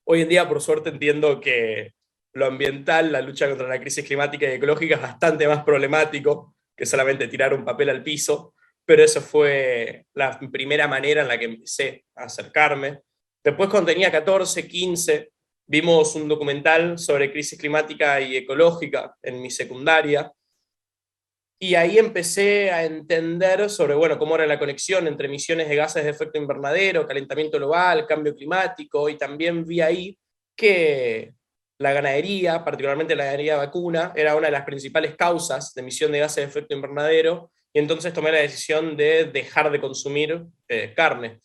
Hoy en día, por suerte, entiendo que lo ambiental, la lucha contra la crisis climática y ecológica es bastante más problemático que solamente tirar un papel al piso, pero eso fue la primera manera en la que empecé a acercarme. Después, cuando tenía 14, 15, vimos un documental sobre crisis climática y ecológica en mi secundaria, y ahí empecé a entender sobre cómo era la conexión entre emisiones de gases de efecto invernadero, calentamiento global, cambio climático, y también vi ahí que la ganadería, particularmente la ganadería vacuna, era una de las principales causas de emisión de gases de efecto invernadero, y entonces tomé la decisión de dejar de consumir carne.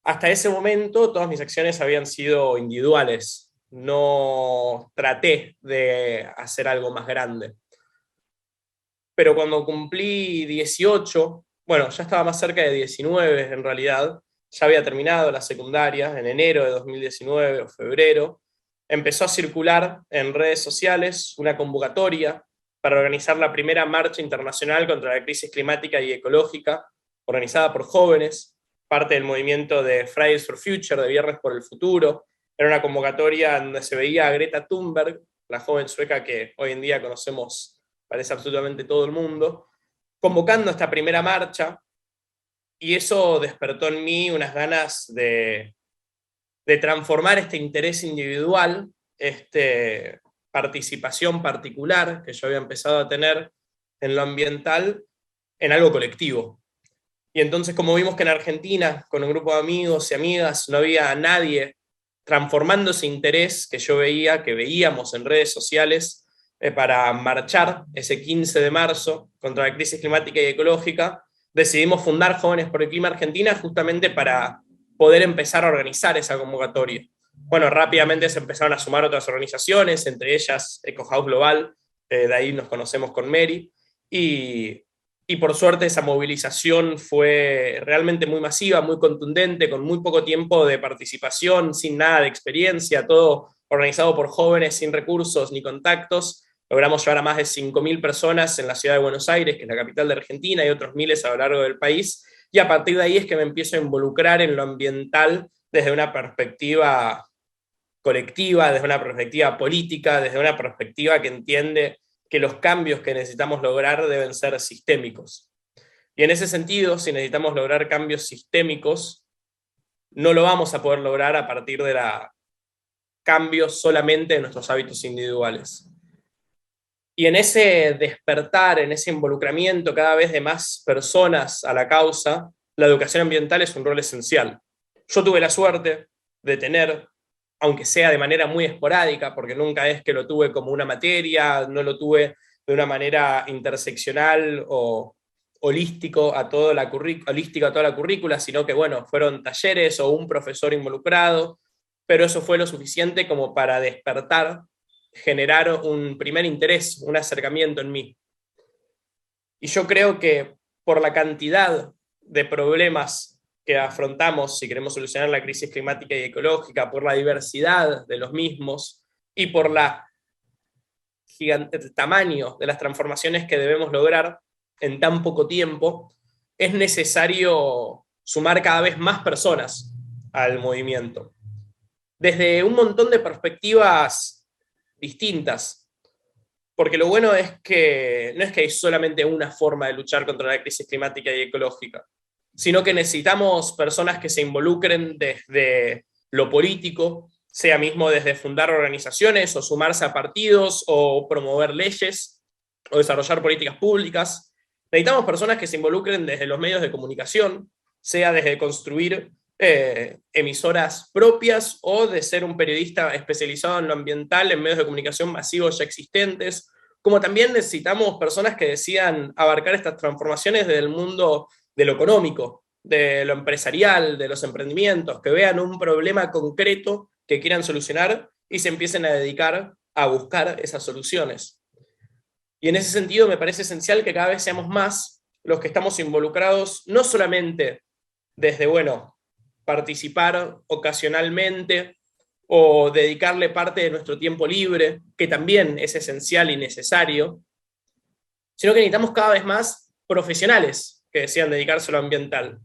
Hasta ese momento todas mis acciones habían sido individuales, no traté de hacer algo más grande. Pero cuando cumplí 18, ya estaba más cerca de 19 en realidad, ya había terminado la secundaria en enero de 2019 o febrero, empezó a circular en redes sociales una convocatoria para organizar la primera marcha internacional contra la crisis climática y ecológica, organizada por jóvenes, parte del movimiento de Fridays for Future, de Viernes por el Futuro. Era una convocatoria donde se veía a Greta Thunberg, la joven sueca que hoy en día conocemos, parece absolutamente todo el mundo, convocando esta primera marcha, y eso despertó en mí unas ganas de transformar este interés individual, participación particular que yo había empezado a tener en lo ambiental, en algo colectivo. Y entonces, como vimos que en Argentina, con un grupo de amigos y amigas, no había nadie transformando ese interés que yo veía, que veíamos en redes sociales, para marchar ese 15 de marzo contra la crisis climática y ecológica, decidimos fundar Jóvenes por el Clima Argentina justamente para poder empezar a organizar esa convocatoria. Rápidamente se empezaron a sumar otras organizaciones, entre ellas EcoHouse Global, de ahí nos conocemos con Mary, y por suerte esa movilización fue realmente muy masiva, muy contundente, con muy poco tiempo de participación, sin nada de experiencia, todo organizado por jóvenes sin recursos ni contactos, logramos llevar a más de 5.000 personas en la ciudad de Buenos Aires, que es la capital de Argentina, y otros miles a lo largo del país, y a partir de ahí es que me empiezo a involucrar en lo ambiental desde una perspectiva colectiva, desde una perspectiva política, desde una perspectiva que entiende que los cambios que necesitamos lograr deben ser sistémicos. Y en ese sentido, si necesitamos lograr cambios sistémicos, no lo vamos a poder lograr a partir de cambios solamente de nuestros hábitos individuales. Y en ese despertar, en ese involucramiento cada vez de más personas a la causa, la educación ambiental es un rol esencial. Yo tuve la suerte de tener, aunque sea de manera muy esporádica, porque nunca es que lo tuve como una materia, no lo tuve de una manera interseccional o holística a toda la currícula, sino que bueno, fueron talleres o un profesor involucrado, pero eso fue lo suficiente como para despertar, generar un primer interés, un acercamiento en mí. Y yo creo que por la cantidad de problemas que afrontamos si queremos solucionar la crisis climática y ecológica, por la diversidad de los mismos y por el tamaño de las transformaciones que debemos lograr en tan poco tiempo, es necesario sumar cada vez más personas al movimiento. Desde un montón de perspectivas distintas, porque lo bueno es que no es que hay solamente una forma de luchar contra la crisis climática y ecológica, sino que necesitamos personas que se involucren desde lo político, sea mismo desde fundar organizaciones o sumarse a partidos o promover leyes o desarrollar políticas públicas. Necesitamos personas que se involucren desde los medios de comunicación, sea desde construir emisoras propias o de ser un periodista especializado en lo ambiental en medios de comunicación masivos ya existentes, como también necesitamos personas que decidan abarcar estas transformaciones desde el mundo de lo económico, de lo empresarial, de los emprendimientos, que vean un problema concreto que quieran solucionar y se empiecen a dedicar a buscar esas soluciones. Y en ese sentido me parece esencial que cada vez seamos más los que estamos involucrados, no solamente desde, bueno, participar ocasionalmente o dedicarle parte de nuestro tiempo libre, que también es esencial y necesario, sino que necesitamos cada vez más profesionales que decidan dedicarse a lo ambiental.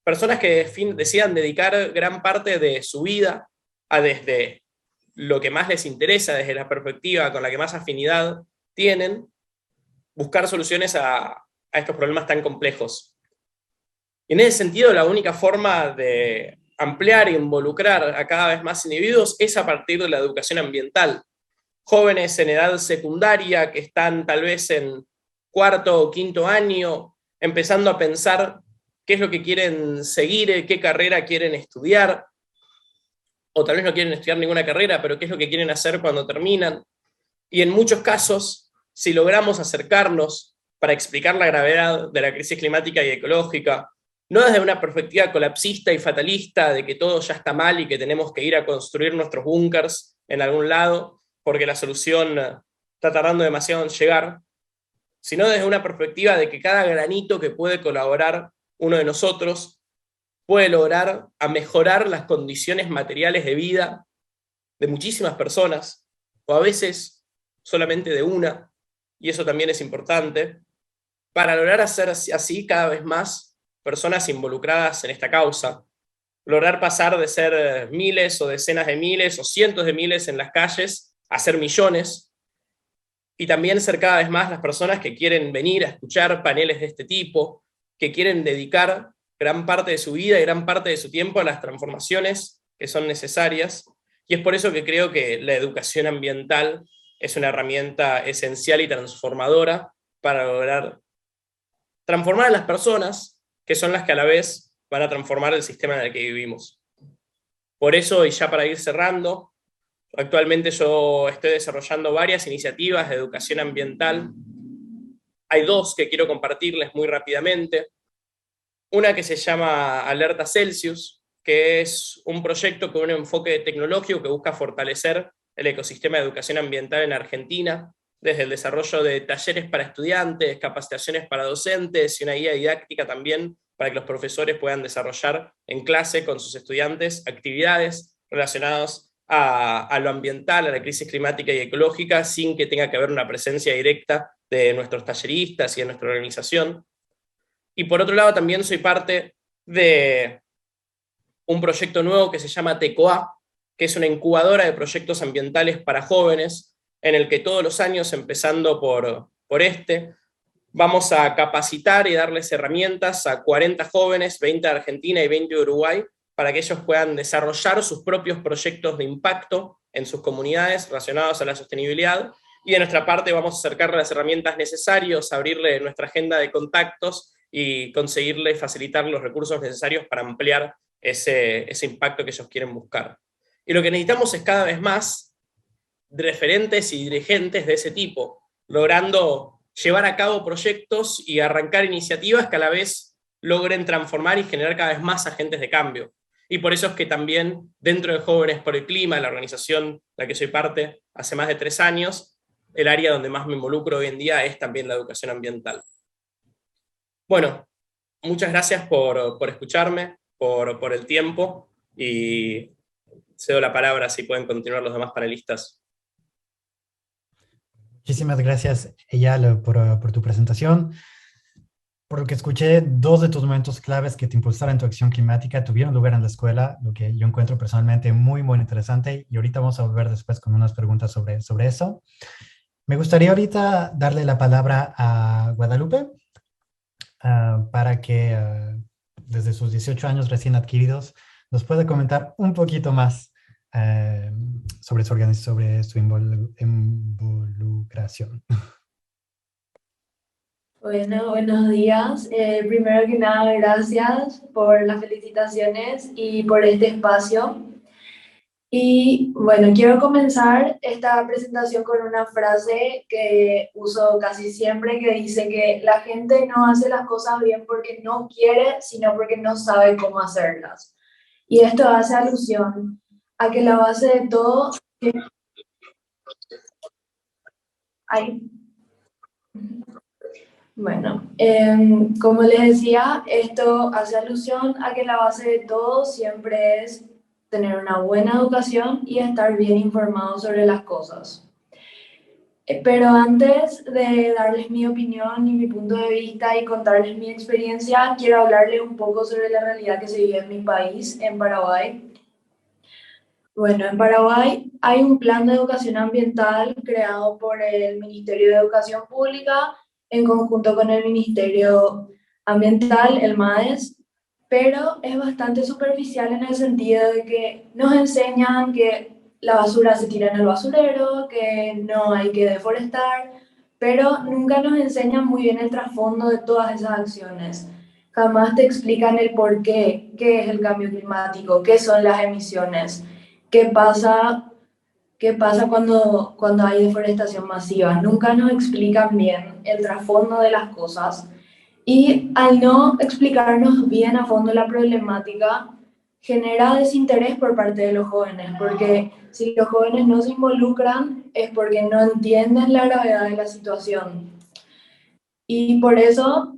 Personas que decidan dedicar gran parte de su vida a desde lo que más les interesa, desde la perspectiva con la que más afinidad tienen, buscar soluciones a estos problemas tan complejos. Y en ese sentido, la única forma de ampliar e involucrar a cada vez más individuos es a partir de la educación ambiental. Jóvenes en edad secundaria que están tal vez en cuarto o quinto año, empezando a pensar qué es lo que quieren seguir, qué carrera quieren estudiar, o tal vez no quieren estudiar ninguna carrera, pero qué es lo que quieren hacer cuando terminan. Y en muchos casos, si logramos acercarnos para explicar la gravedad de la crisis climática y ecológica, no desde una perspectiva colapsista y fatalista de que todo ya está mal y que tenemos que ir a construir nuestros búnkers en algún lado porque la solución está tardando demasiado en llegar, sino desde una perspectiva de que cada granito que puede colaborar uno de nosotros puede lograr a mejorar las condiciones materiales de vida de muchísimas personas, o a veces solamente de una, y eso también es importante, para lograr hacer así cada vez más personas involucradas en esta causa, lograr pasar de ser miles o decenas de miles o cientos de miles en las calles a ser millones, y también ser cada vez más las personas que quieren venir a escuchar paneles de este tipo, que quieren dedicar gran parte de su vida y gran parte de su tiempo a las transformaciones que son necesarias, y es por eso que creo que la educación ambiental es una herramienta esencial y transformadora para lograr transformar a las personas, que son las que a la vez van a transformar el sistema en el que vivimos. Por eso, y ya para ir cerrando, actualmente yo estoy desarrollando varias iniciativas de educación ambiental. Hay dos que quiero compartirles muy rápidamente. Una que se llama Alerta Celsius, que es un proyecto con un enfoque tecnológico que busca fortalecer el ecosistema de educación ambiental en Argentina, desde el desarrollo de talleres para estudiantes, capacitaciones para docentes y una guía didáctica también para que los profesores puedan desarrollar en clase con sus estudiantes actividades relacionadas a lo ambiental, a la crisis climática y ecológica, sin que tenga que haber una presencia directa de nuestros talleristas y de nuestra organización. Y por otro lado también soy parte de un proyecto nuevo que se llama TECOA, que es una incubadora de proyectos ambientales para jóvenes, en el que todos los años, empezando por este, vamos a capacitar y darles herramientas a 40 jóvenes, 20 de Argentina y 20 de Uruguay, para que ellos puedan desarrollar sus propios proyectos de impacto en sus comunidades relacionados a la sostenibilidad, y de nuestra parte vamos a acercarle las herramientas necesarias, abrirle nuestra agenda de contactos y conseguirle facilitar los recursos necesarios para ampliar ese impacto que ellos quieren buscar. Y lo que necesitamos es cada vez más referentes y dirigentes de ese tipo, logrando llevar a cabo proyectos y arrancar iniciativas que a la vez logren transformar y generar cada vez más agentes de cambio. Y por eso es que también dentro de Jóvenes por el Clima, la organización de la que soy parte hace más de 3 años, el área donde más me involucro hoy en día es también la educación ambiental. Bueno, muchas gracias por escucharme, por el tiempo, y cedo la palabra si pueden continuar los demás panelistas. Muchísimas gracias, Eyal, por tu presentación. Por lo que escuché, 2 de tus momentos claves que te impulsaron en tu acción climática tuvieron lugar en la escuela, lo que yo encuentro personalmente muy, muy interesante, y ahorita vamos a volver después con unas preguntas sobre eso. Me gustaría ahorita darle la palabra a Guadalupe para que desde sus 18 años recién adquiridos nos pueda comentar un poquito más sobre su involucración. Bueno, buenos días. Primero que nada, gracias por las felicitaciones y por este espacio. Y bueno, quiero comenzar esta presentación con una frase que uso casi siempre, que dice que la gente no hace las cosas bien porque no quiere, sino porque no sabe cómo hacerlas. Y esto hace alusión a que la base de todo... Bueno, como les decía, esto hace alusión a que la base de todo siempre es tener una buena educación y estar bien informado sobre las cosas. Pero antes de darles mi opinión y mi punto de vista y contarles mi experiencia, quiero hablarles un poco sobre la realidad que se vive en mi país, en Paraguay. Bueno, en Paraguay hay un plan de educación ambiental creado por el Ministerio de Educación Pública en conjunto con el Ministerio Ambiental, el MAES, pero es bastante superficial en el sentido de que nos enseñan que la basura se tira en el basurero, que no hay que deforestar, pero nunca nos enseñan muy bien el trasfondo de todas esas acciones. Jamás te explican el por qué es el cambio climático, qué son las emisiones, qué pasa cuando hay deforestación masiva. Nunca nos explican bien el trasfondo de las cosas. Y al no explicarnos bien a fondo la problemática, genera desinterés por parte de los jóvenes, porque si los jóvenes no se involucran es porque no entienden la gravedad de la situación. Y por eso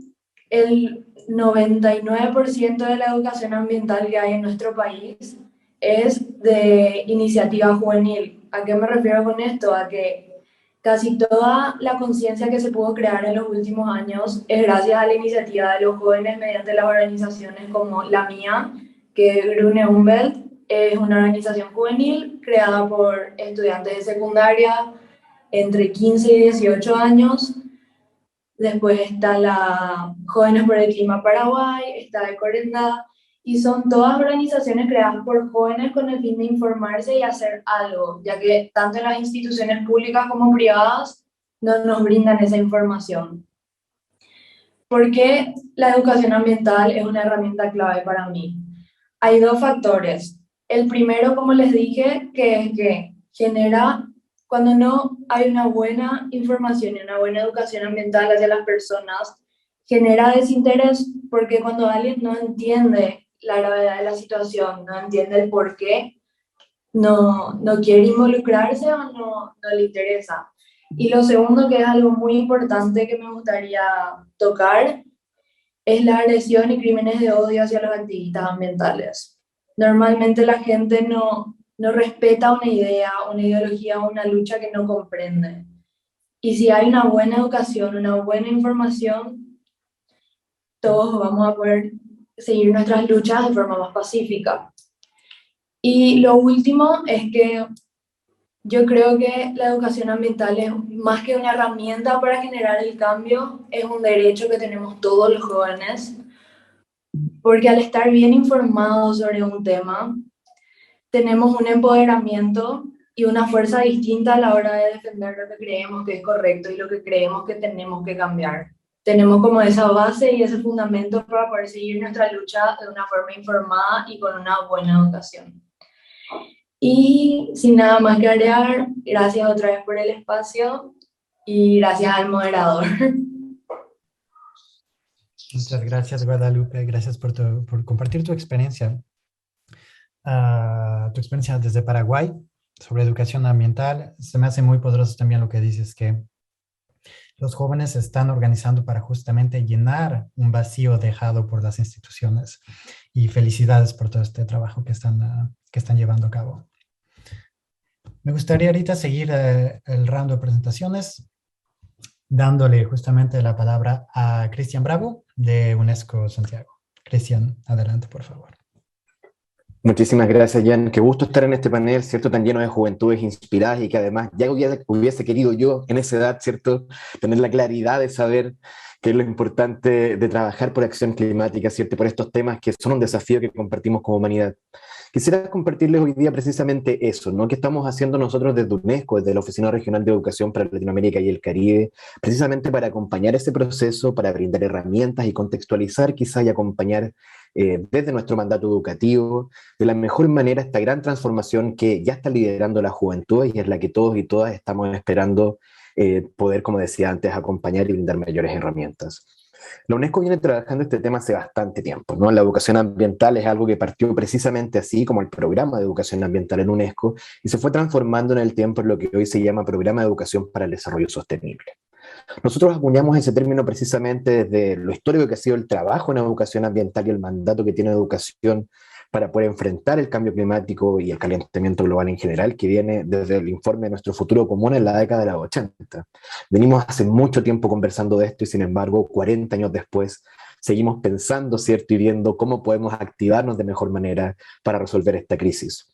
el 99% de la educación ambiental que hay en nuestro país es de iniciativa juvenil. ¿A qué me refiero con esto? A que casi toda la conciencia que se pudo crear en los últimos años es gracias a la iniciativa de los jóvenes mediante las organizaciones como la mía, que Grüne Umwelt es una organización juvenil creada por estudiantes de secundaria entre 15 y 18 años. Después está la Jóvenes por el Clima Paraguay, está Ecorenda, y son todas organizaciones creadas por jóvenes con el fin de informarse y hacer algo, ya que tanto en las instituciones públicas como privadas no nos brindan esa información. ¿Por qué la educación ambiental es una herramienta clave para mí? Hay 2 factores. El primero, como les dije, que es que genera, cuando no hay una buena información y una buena educación ambiental hacia las personas, genera desinterés, porque cuando alguien no entiende la gravedad de la situación, no entiende el por qué, no quiere involucrarse o no le interesa. Y lo segundo, que es algo muy importante que me gustaría tocar, es la agresión y crímenes de odio hacia los activistas ambientales. Normalmente la gente no no respeta una idea, una ideología o una lucha que no comprende. Y si hay una buena educación, una buena información, todos vamos a poder seguir nuestras luchas de forma más pacífica. Y lo último es que yo creo que la educación ambiental es más que una herramienta para generar el cambio, es un derecho que tenemos todos los jóvenes, porque al estar bien informados sobre un tema, tenemos un empoderamiento y una fuerza distinta a la hora de defender lo que creemos que es correcto y lo que creemos que tenemos que cambiar. Tenemos como esa base y ese fundamento para poder seguir nuestra lucha de una forma informada y con una buena educación. Y sin nada más que agregar, gracias otra vez por el espacio y gracias al moderador. Muchas gracias, Guadalupe. Gracias por compartir tu experiencia desde Paraguay sobre educación ambiental. Se me hace muy poderoso también lo que dices, que los jóvenes se están organizando para justamente llenar un vacío dejado por las instituciones. Y felicidades por todo este trabajo que están llevando a cabo. Me gustaría ahorita seguir el round de presentaciones, dándole justamente la palabra a Cristian Bravo de UNESCO Santiago. Cristian, adelante, por favor. Muchísimas gracias, Jan. Qué gusto estar en este panel, ¿cierto? Tan lleno de juventudes inspiradas y que además ya hubiese querido yo en esa edad, ¿cierto? Tener la claridad de saber qué es lo importante de trabajar por acción climática, ¿cierto? Por estos temas que son un desafío que compartimos como humanidad. Quisiera compartirles hoy día precisamente eso, ¿no? Que estamos haciendo nosotros desde UNESCO, desde la Oficina Regional de Educación para Latinoamérica y el Caribe, precisamente para acompañar ese proceso, para brindar herramientas y contextualizar quizá y acompañar desde nuestro mandato educativo de la mejor manera esta gran transformación que ya está liderando la juventud y es la que todos y todas estamos esperando poder, como decía antes, acompañar y brindar mayores herramientas. La UNESCO viene trabajando este tema hace bastante tiempo, ¿no? La educación ambiental es algo que partió precisamente así como el programa de educación ambiental en UNESCO y se fue transformando en el tiempo en lo que hoy se llama Programa de Educación para el Desarrollo Sostenible. Nosotros acuñamos ese término precisamente desde lo histórico que ha sido el trabajo en educación ambiental y el mandato que tiene educación para poder enfrentar el cambio climático y el calentamiento global en general, que viene desde el informe de Nuestro Futuro Común en la década de los 80. Venimos hace mucho tiempo conversando de esto y sin embargo, 40 años después, seguimos pensando, ¿cierto? Y viendo cómo podemos activarnos de mejor manera para resolver esta crisis.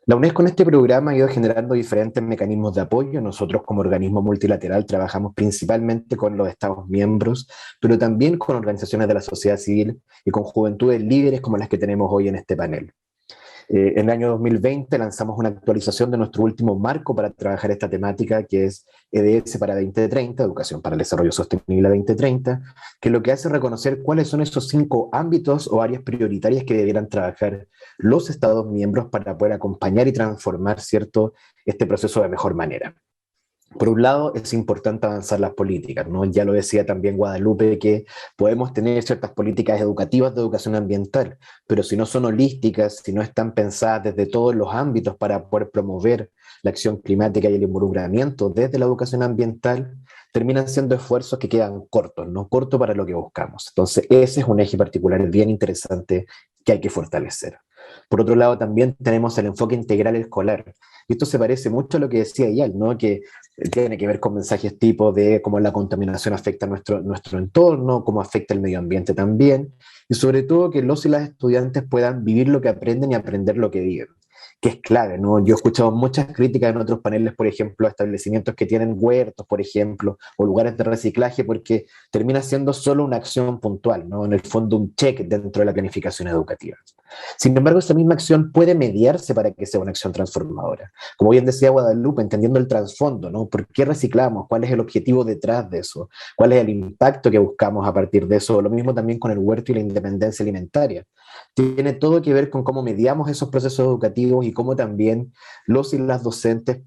La UNESCO en este programa ha ido generando diferentes mecanismos de apoyo. Nosotros como organismo multilateral trabajamos principalmente con los Estados miembros, pero también con organizaciones de la sociedad civil y con juventudes líderes como las que tenemos hoy en este panel. En el año 2020 lanzamos una actualización de nuestro último marco para trabajar esta temática, que es EDS para 2030, Educación para el Desarrollo Sostenible 2030, que lo que hace es reconocer cuáles son esos 5 ámbitos o áreas prioritarias que debieran trabajar los Estados miembros para poder acompañar y transformar, ¿cierto?, este proceso de mejor manera. Por un lado, es importante avanzar las políticas, ¿no? Ya lo decía también Guadalupe, que podemos tener ciertas políticas educativas de educación ambiental, pero si no son holísticas, si no están pensadas desde todos los ámbitos para poder promover la acción climática y el involucramiento desde la educación ambiental, terminan siendo esfuerzos que quedan cortos, ¿no? Cortos para lo que buscamos. Entonces, ese es un eje particular bien interesante que hay que fortalecer. Por otro lado, también tenemos el enfoque integral escolar. Y esto se parece mucho a lo que decía Eyal, ¿no? Que tiene que ver con mensajes tipo de cómo la contaminación afecta a nuestro entorno, cómo afecta el medio ambiente también, y sobre todo que los y las estudiantes puedan vivir lo que aprenden y aprender lo que viven, que es clave, ¿no? Yo he escuchado muchas críticas en otros paneles, por ejemplo, a establecimientos que tienen huertos, por ejemplo, o lugares de reciclaje, porque termina siendo solo una acción puntual, ¿no? En el fondo un check dentro de la planificación educativa. Sin embargo, esa misma acción puede mediarse para que sea una acción transformadora. Como bien decía Guadalupe, entendiendo el trasfondo, ¿no? ¿Por qué reciclamos? ¿Cuál es el objetivo detrás de eso? ¿Cuál es el impacto que buscamos a partir de eso? Lo mismo también con el huerto y la independencia alimentaria. Tiene todo que ver con cómo mediamos esos procesos educativos y cómo también los y las docentes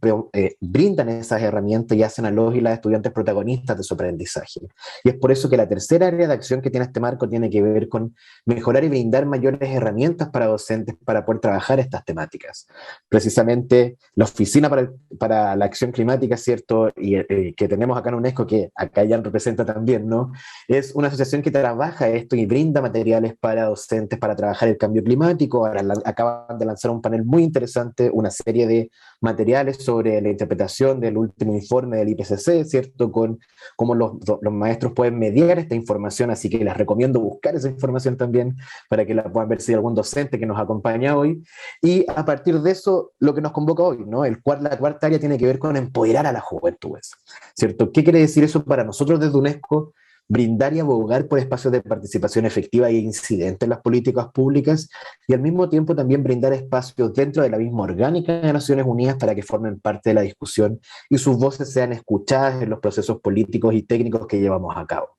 brindan esas herramientas y hacen a los y las estudiantes protagonistas de su aprendizaje. Y es por eso que la tercera área de acción que tiene este marco tiene que ver con mejorar y brindar mayores herramientas para docentes para poder trabajar estas temáticas. Precisamente la Oficina para la Acción Climática, ¿cierto? Y que tenemos acá en UNESCO, que acá ya representa también, ¿no? Es una asociación que trabaja esto y brinda materiales para docentes para trabajar el cambio climático. Ahora acaban de lanzar un panel muy interesante una serie de materiales sobre la interpretación del último informe del IPCC, ¿cierto? Con cómo los maestros pueden mediar esta información, así que les recomiendo buscar esa información también para que la puedan ver si hay algún docente que nos acompaña hoy. Y a partir de eso, lo que nos convoca hoy, ¿no? La cuarta área tiene que ver con empoderar a las juventudes, ¿cierto? ¿Qué quiere decir eso para nosotros desde UNESCO? Brindar y abogar por espacios de participación efectiva e incidente en las políticas públicas y al mismo tiempo también brindar espacios dentro de la misma orgánica de Naciones Unidas para que formen parte de la discusión y sus voces sean escuchadas en los procesos políticos y técnicos que llevamos a cabo.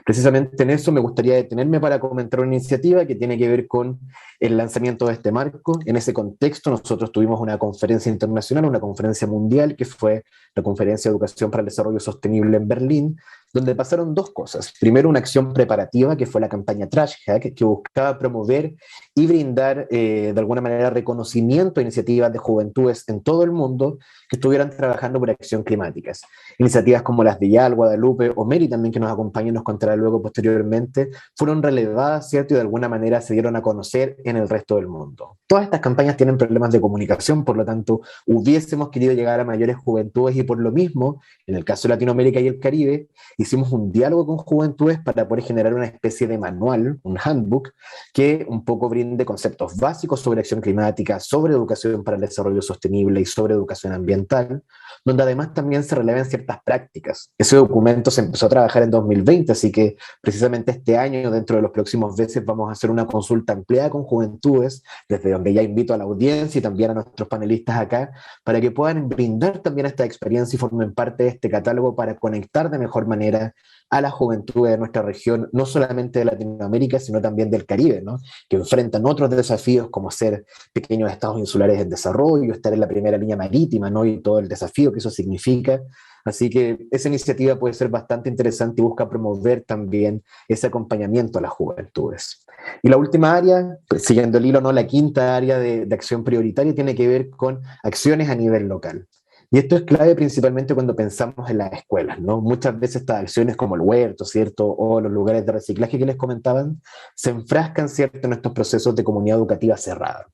Precisamente en eso me gustaría detenerme para comentar una iniciativa que tiene que ver con el lanzamiento de este marco. En ese contexto nosotros tuvimos una conferencia internacional, una conferencia mundial, que fue la Conferencia de Educación para el Desarrollo Sostenible en Berlín, donde pasaron dos cosas. Primero, una acción preparativa, que fue la campaña Trash Hack, que buscaba promover y brindar de alguna manera reconocimiento a iniciativas de juventudes en todo el mundo que estuvieran trabajando por acción climática. Iniciativas como las de YAL, Guadalupe o Mary también, que nos acompaña y nos contará luego posteriormente, fueron relevadas, ¿cierto? Y de alguna manera se dieron a conocer en el resto del mundo. Todas estas campañas tienen problemas de comunicación, por lo tanto, hubiésemos querido llegar a mayores juventudes y por lo mismo, en el caso de Latinoamérica y el Caribe, hicimos un diálogo con juventudes para poder generar una especie de manual, un handbook, que un poco brinde conceptos básicos sobre acción climática, sobre educación para el desarrollo sostenible y sobre educación ambiental, donde además también se relevan ciertas prácticas. Ese documento se empezó a trabajar en 2020, así que precisamente este año, dentro de los próximos meses, vamos a hacer una consulta ampliada con juventudes, desde donde ya invito a la audiencia y también a nuestros panelistas acá, para que puedan brindar también esta experiencia y formen parte de este catálogo para conectar de mejor manera a la juventud de nuestra región, no solamente de Latinoamérica, sino también del Caribe, ¿no? Que enfrentan otros desafíos como ser pequeños estados insulares en desarrollo, estar en la primera línea marítima, ¿no? Y todo el desafío que eso significa. Así que esa iniciativa puede ser bastante interesante y busca promover también ese acompañamiento a las juventudes. Y la última área, pues, siguiendo el hilo, ¿no? La quinta área de acción prioritaria tiene que ver con acciones a nivel local. Y esto es clave principalmente cuando pensamos en las escuelas, ¿no? Muchas veces estas acciones como el huerto, ¿cierto? O los lugares de reciclaje que les comentaban, se enfrascan, ¿cierto?, en estos procesos de comunidad educativa cerrada.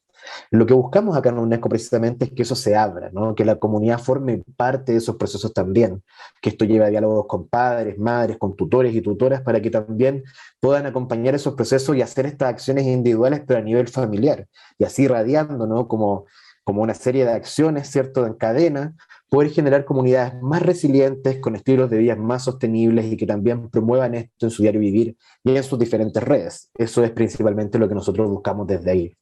Lo que buscamos acá en UNESCO precisamente es que eso se abra, ¿no? Que la comunidad forme parte de esos procesos también, que esto lleve a diálogos con padres, madres, con tutores y tutoras para que también puedan acompañar esos procesos y hacer estas acciones individuales pero a nivel familiar, y así irradiando, ¿no? Como una serie de acciones, ¿cierto?, en cadena, poder generar comunidades más resilientes, con estilos de vida más sostenibles y que también promuevan esto en su diario vivir y en sus diferentes redes. Eso es principalmente lo que nosotros buscamos desde ahí.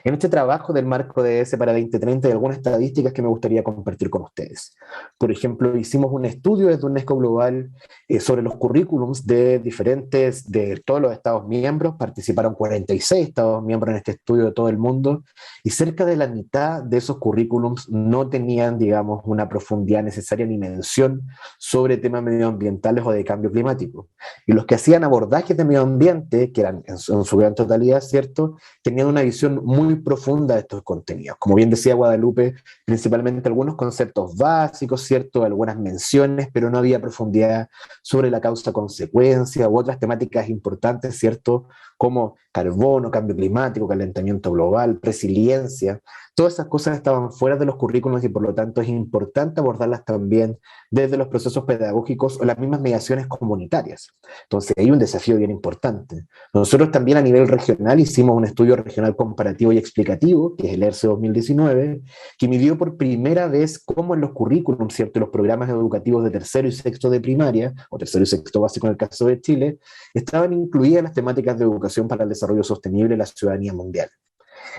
En este trabajo del marco de ES para 2030 hay algunas estadísticas que me gustaría compartir con ustedes. Por ejemplo, hicimos un estudio desde UNESCO Global sobre los currículums de todos los Estados miembros. Participaron 46 Estados miembros en este estudio de todo el mundo y cerca de la mitad de esos currículums no tenían, digamos, una profundidad necesaria ni mención sobre temas medioambientales o de cambio climático. Y los que hacían abordajes de medio ambiente, que eran en su gran totalidad, ¿cierto?, tenían una visión muy profunda de estos contenidos. Como bien decía Guadalupe, principalmente algunos conceptos básicos, ¿cierto?, algunas menciones, pero no había profundidad sobre la causa-consecuencia u otras temáticas importantes, ¿cierto?, como carbono, cambio climático, calentamiento global, resiliencia. Todas esas cosas estaban fuera de los currículos y por lo tanto es importante abordarlas también desde los procesos pedagógicos o las mismas mediaciones comunitarias. Entonces hay un desafío bien importante. Nosotros también a nivel regional hicimos un estudio regional comparativo y explicativo, que es el ERCE 2019, que midió por primera vez cómo en los currículums, ¿cierto?, los programas educativos de tercero y sexto de primaria, o tercero y sexto básico en el caso de Chile, estaban incluidas las temáticas de educación para el desarrollo sostenible y la ciudadanía mundial.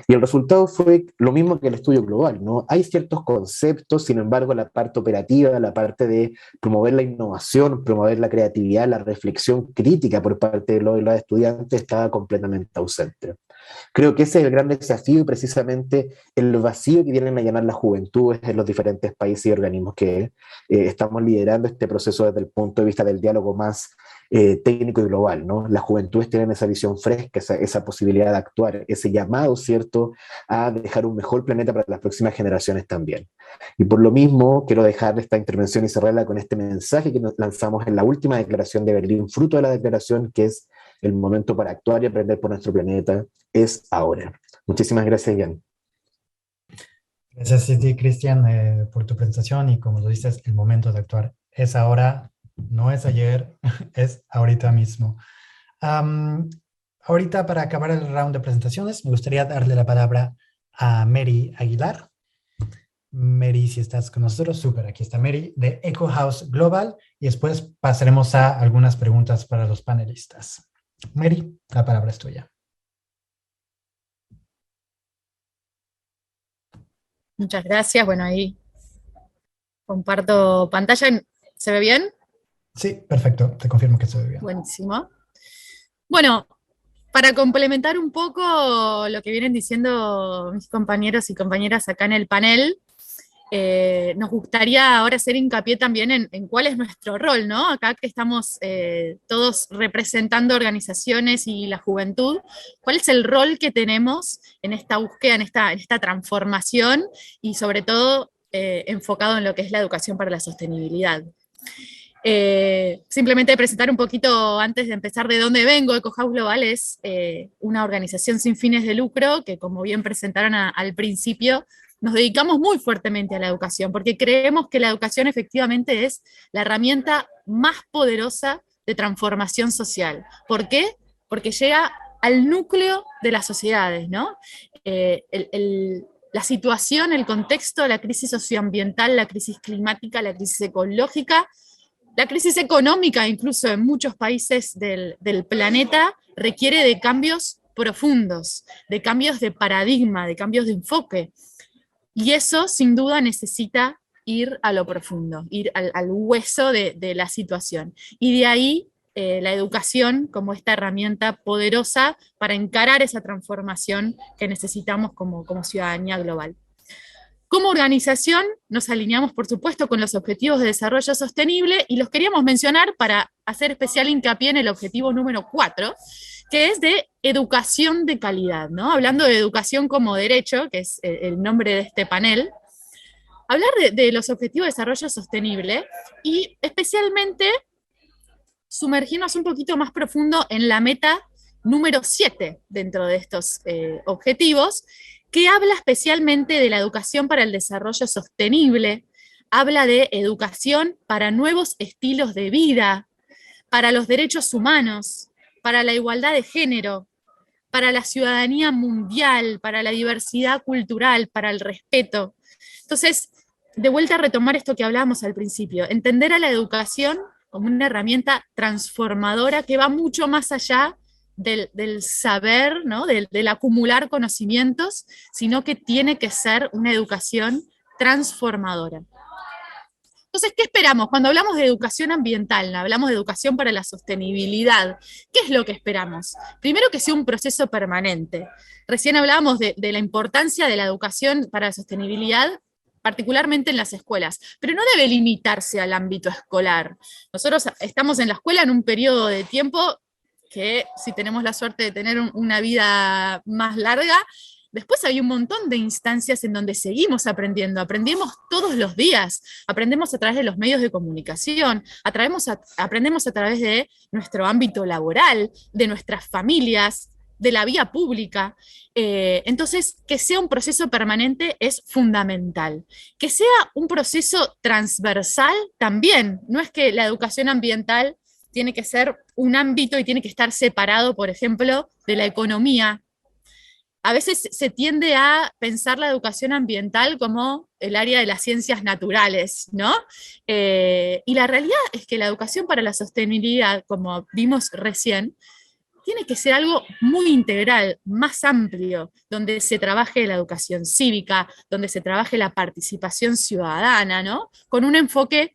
Y el resultado fue lo mismo que el estudio global, ¿no? Hay ciertos conceptos, sin embargo, la parte operativa, la parte de promover la innovación, promover la creatividad, la reflexión crítica por parte de los estudiantes estaba completamente ausente. Creo que ese es el gran desafío y precisamente el vacío que vienen a llenar las juventudes en los diferentes países y organismos que estamos liderando este proceso desde el punto de vista del diálogo más técnico y global, ¿no? Las juventudes tienen esa visión fresca, esa posibilidad de actuar, ese llamado, ¿cierto?, a dejar un mejor planeta para las próximas generaciones también. Y por lo mismo, quiero dejar esta intervención y cerrarla con este mensaje que nos lanzamos en la última declaración de Berlín, fruto de la declaración, que es: el momento para actuar y aprender por nuestro planeta es ahora. Muchísimas gracias, Jan. Gracias a ti, Cristian, por tu presentación y como lo dices, el momento de actuar es ahora, no es ayer, es ahorita mismo. Ahorita para acabar el round de presentaciones, me gustaría darle la palabra a Mary Aguilar. Mary, si estás con nosotros, súper, aquí está Mary de Eco House Global y después pasaremos a algunas preguntas para los panelistas. Mary, la palabra es tuya. Muchas gracias. Bueno, ahí comparto pantalla. ¿Se ve bien? Sí, perfecto. Te confirmo que se ve bien. Buenísimo. Bueno, para complementar un poco lo que vienen diciendo mis compañeros y compañeras acá en el panel, nos gustaría ahora hacer hincapié también en cuál es nuestro rol, ¿no? Acá que estamos todos representando organizaciones y la juventud, ¿cuál es el rol que tenemos en esta búsqueda, en esta transformación y sobre todo enfocado en lo que es la educación para la sostenibilidad? Simplemente presentar un poquito antes de empezar de dónde vengo. Eco House Global es una organización sin fines de lucro que, como bien presentaron al principio, nos dedicamos muy fuertemente a la educación, porque creemos que la educación efectivamente es la herramienta más poderosa de transformación social. ¿Por qué? Porque llega al núcleo de las sociedades, ¿no? La situación, el contexto, la crisis socioambiental, la crisis climática, la crisis ecológica, la crisis económica, incluso en muchos países del planeta, requiere de cambios profundos, de cambios de paradigma, de cambios de enfoque. Y eso, sin duda, necesita ir a lo profundo, ir al hueso de la situación. Y de ahí la educación como esta herramienta poderosa para encarar esa transformación que necesitamos como ciudadanía global. Como organización nos alineamos, por supuesto, con los Objetivos de Desarrollo Sostenible y los queríamos mencionar para hacer especial hincapié en el objetivo número 4, que es de educación de calidad, ¿no? Hablando de educación como derecho, que es el nombre de este panel, hablar de los Objetivos de Desarrollo Sostenible y especialmente sumergirnos un poquito más profundo en la meta número 7 dentro de estos objetivos, que habla especialmente de la educación para el desarrollo sostenible, habla de educación para nuevos estilos de vida, para los derechos humanos, para la igualdad de género, para la ciudadanía mundial, para la diversidad cultural, para el respeto. Entonces, de vuelta a retomar esto que hablábamos al principio, entender a la educación como una herramienta transformadora que va mucho más allá del saber, ¿no? del acumular conocimientos, sino que tiene que ser una educación transformadora. Entonces, ¿qué esperamos? Cuando hablamos de educación ambiental, hablamos de educación para la sostenibilidad, ¿qué es lo que esperamos? Primero, que sea un proceso permanente. Recién hablábamos de la importancia de la educación para la sostenibilidad, particularmente en las escuelas, pero no debe limitarse al ámbito escolar. Nosotros estamos en la escuela en un periodo de tiempo que, si tenemos la suerte de tener una vida más larga, después hay un montón de instancias en donde seguimos aprendiendo, aprendemos todos los días, aprendemos a través de los medios de comunicación, aprendemos a través de nuestro ámbito laboral, de nuestras familias, de la vía pública. Entonces, que sea un proceso permanente es fundamental. Que sea un proceso transversal también. No es que la educación ambiental tiene que ser un ámbito y tiene que estar separado, por ejemplo, de la economía. A veces se tiende a pensar la educación ambiental como el área de las ciencias naturales, ¿no? Y la realidad es que la educación para la sostenibilidad, como vimos recién, tiene que ser algo muy integral, más amplio, donde se trabaje la educación cívica, donde se trabaje la participación ciudadana, ¿no? Con un enfoque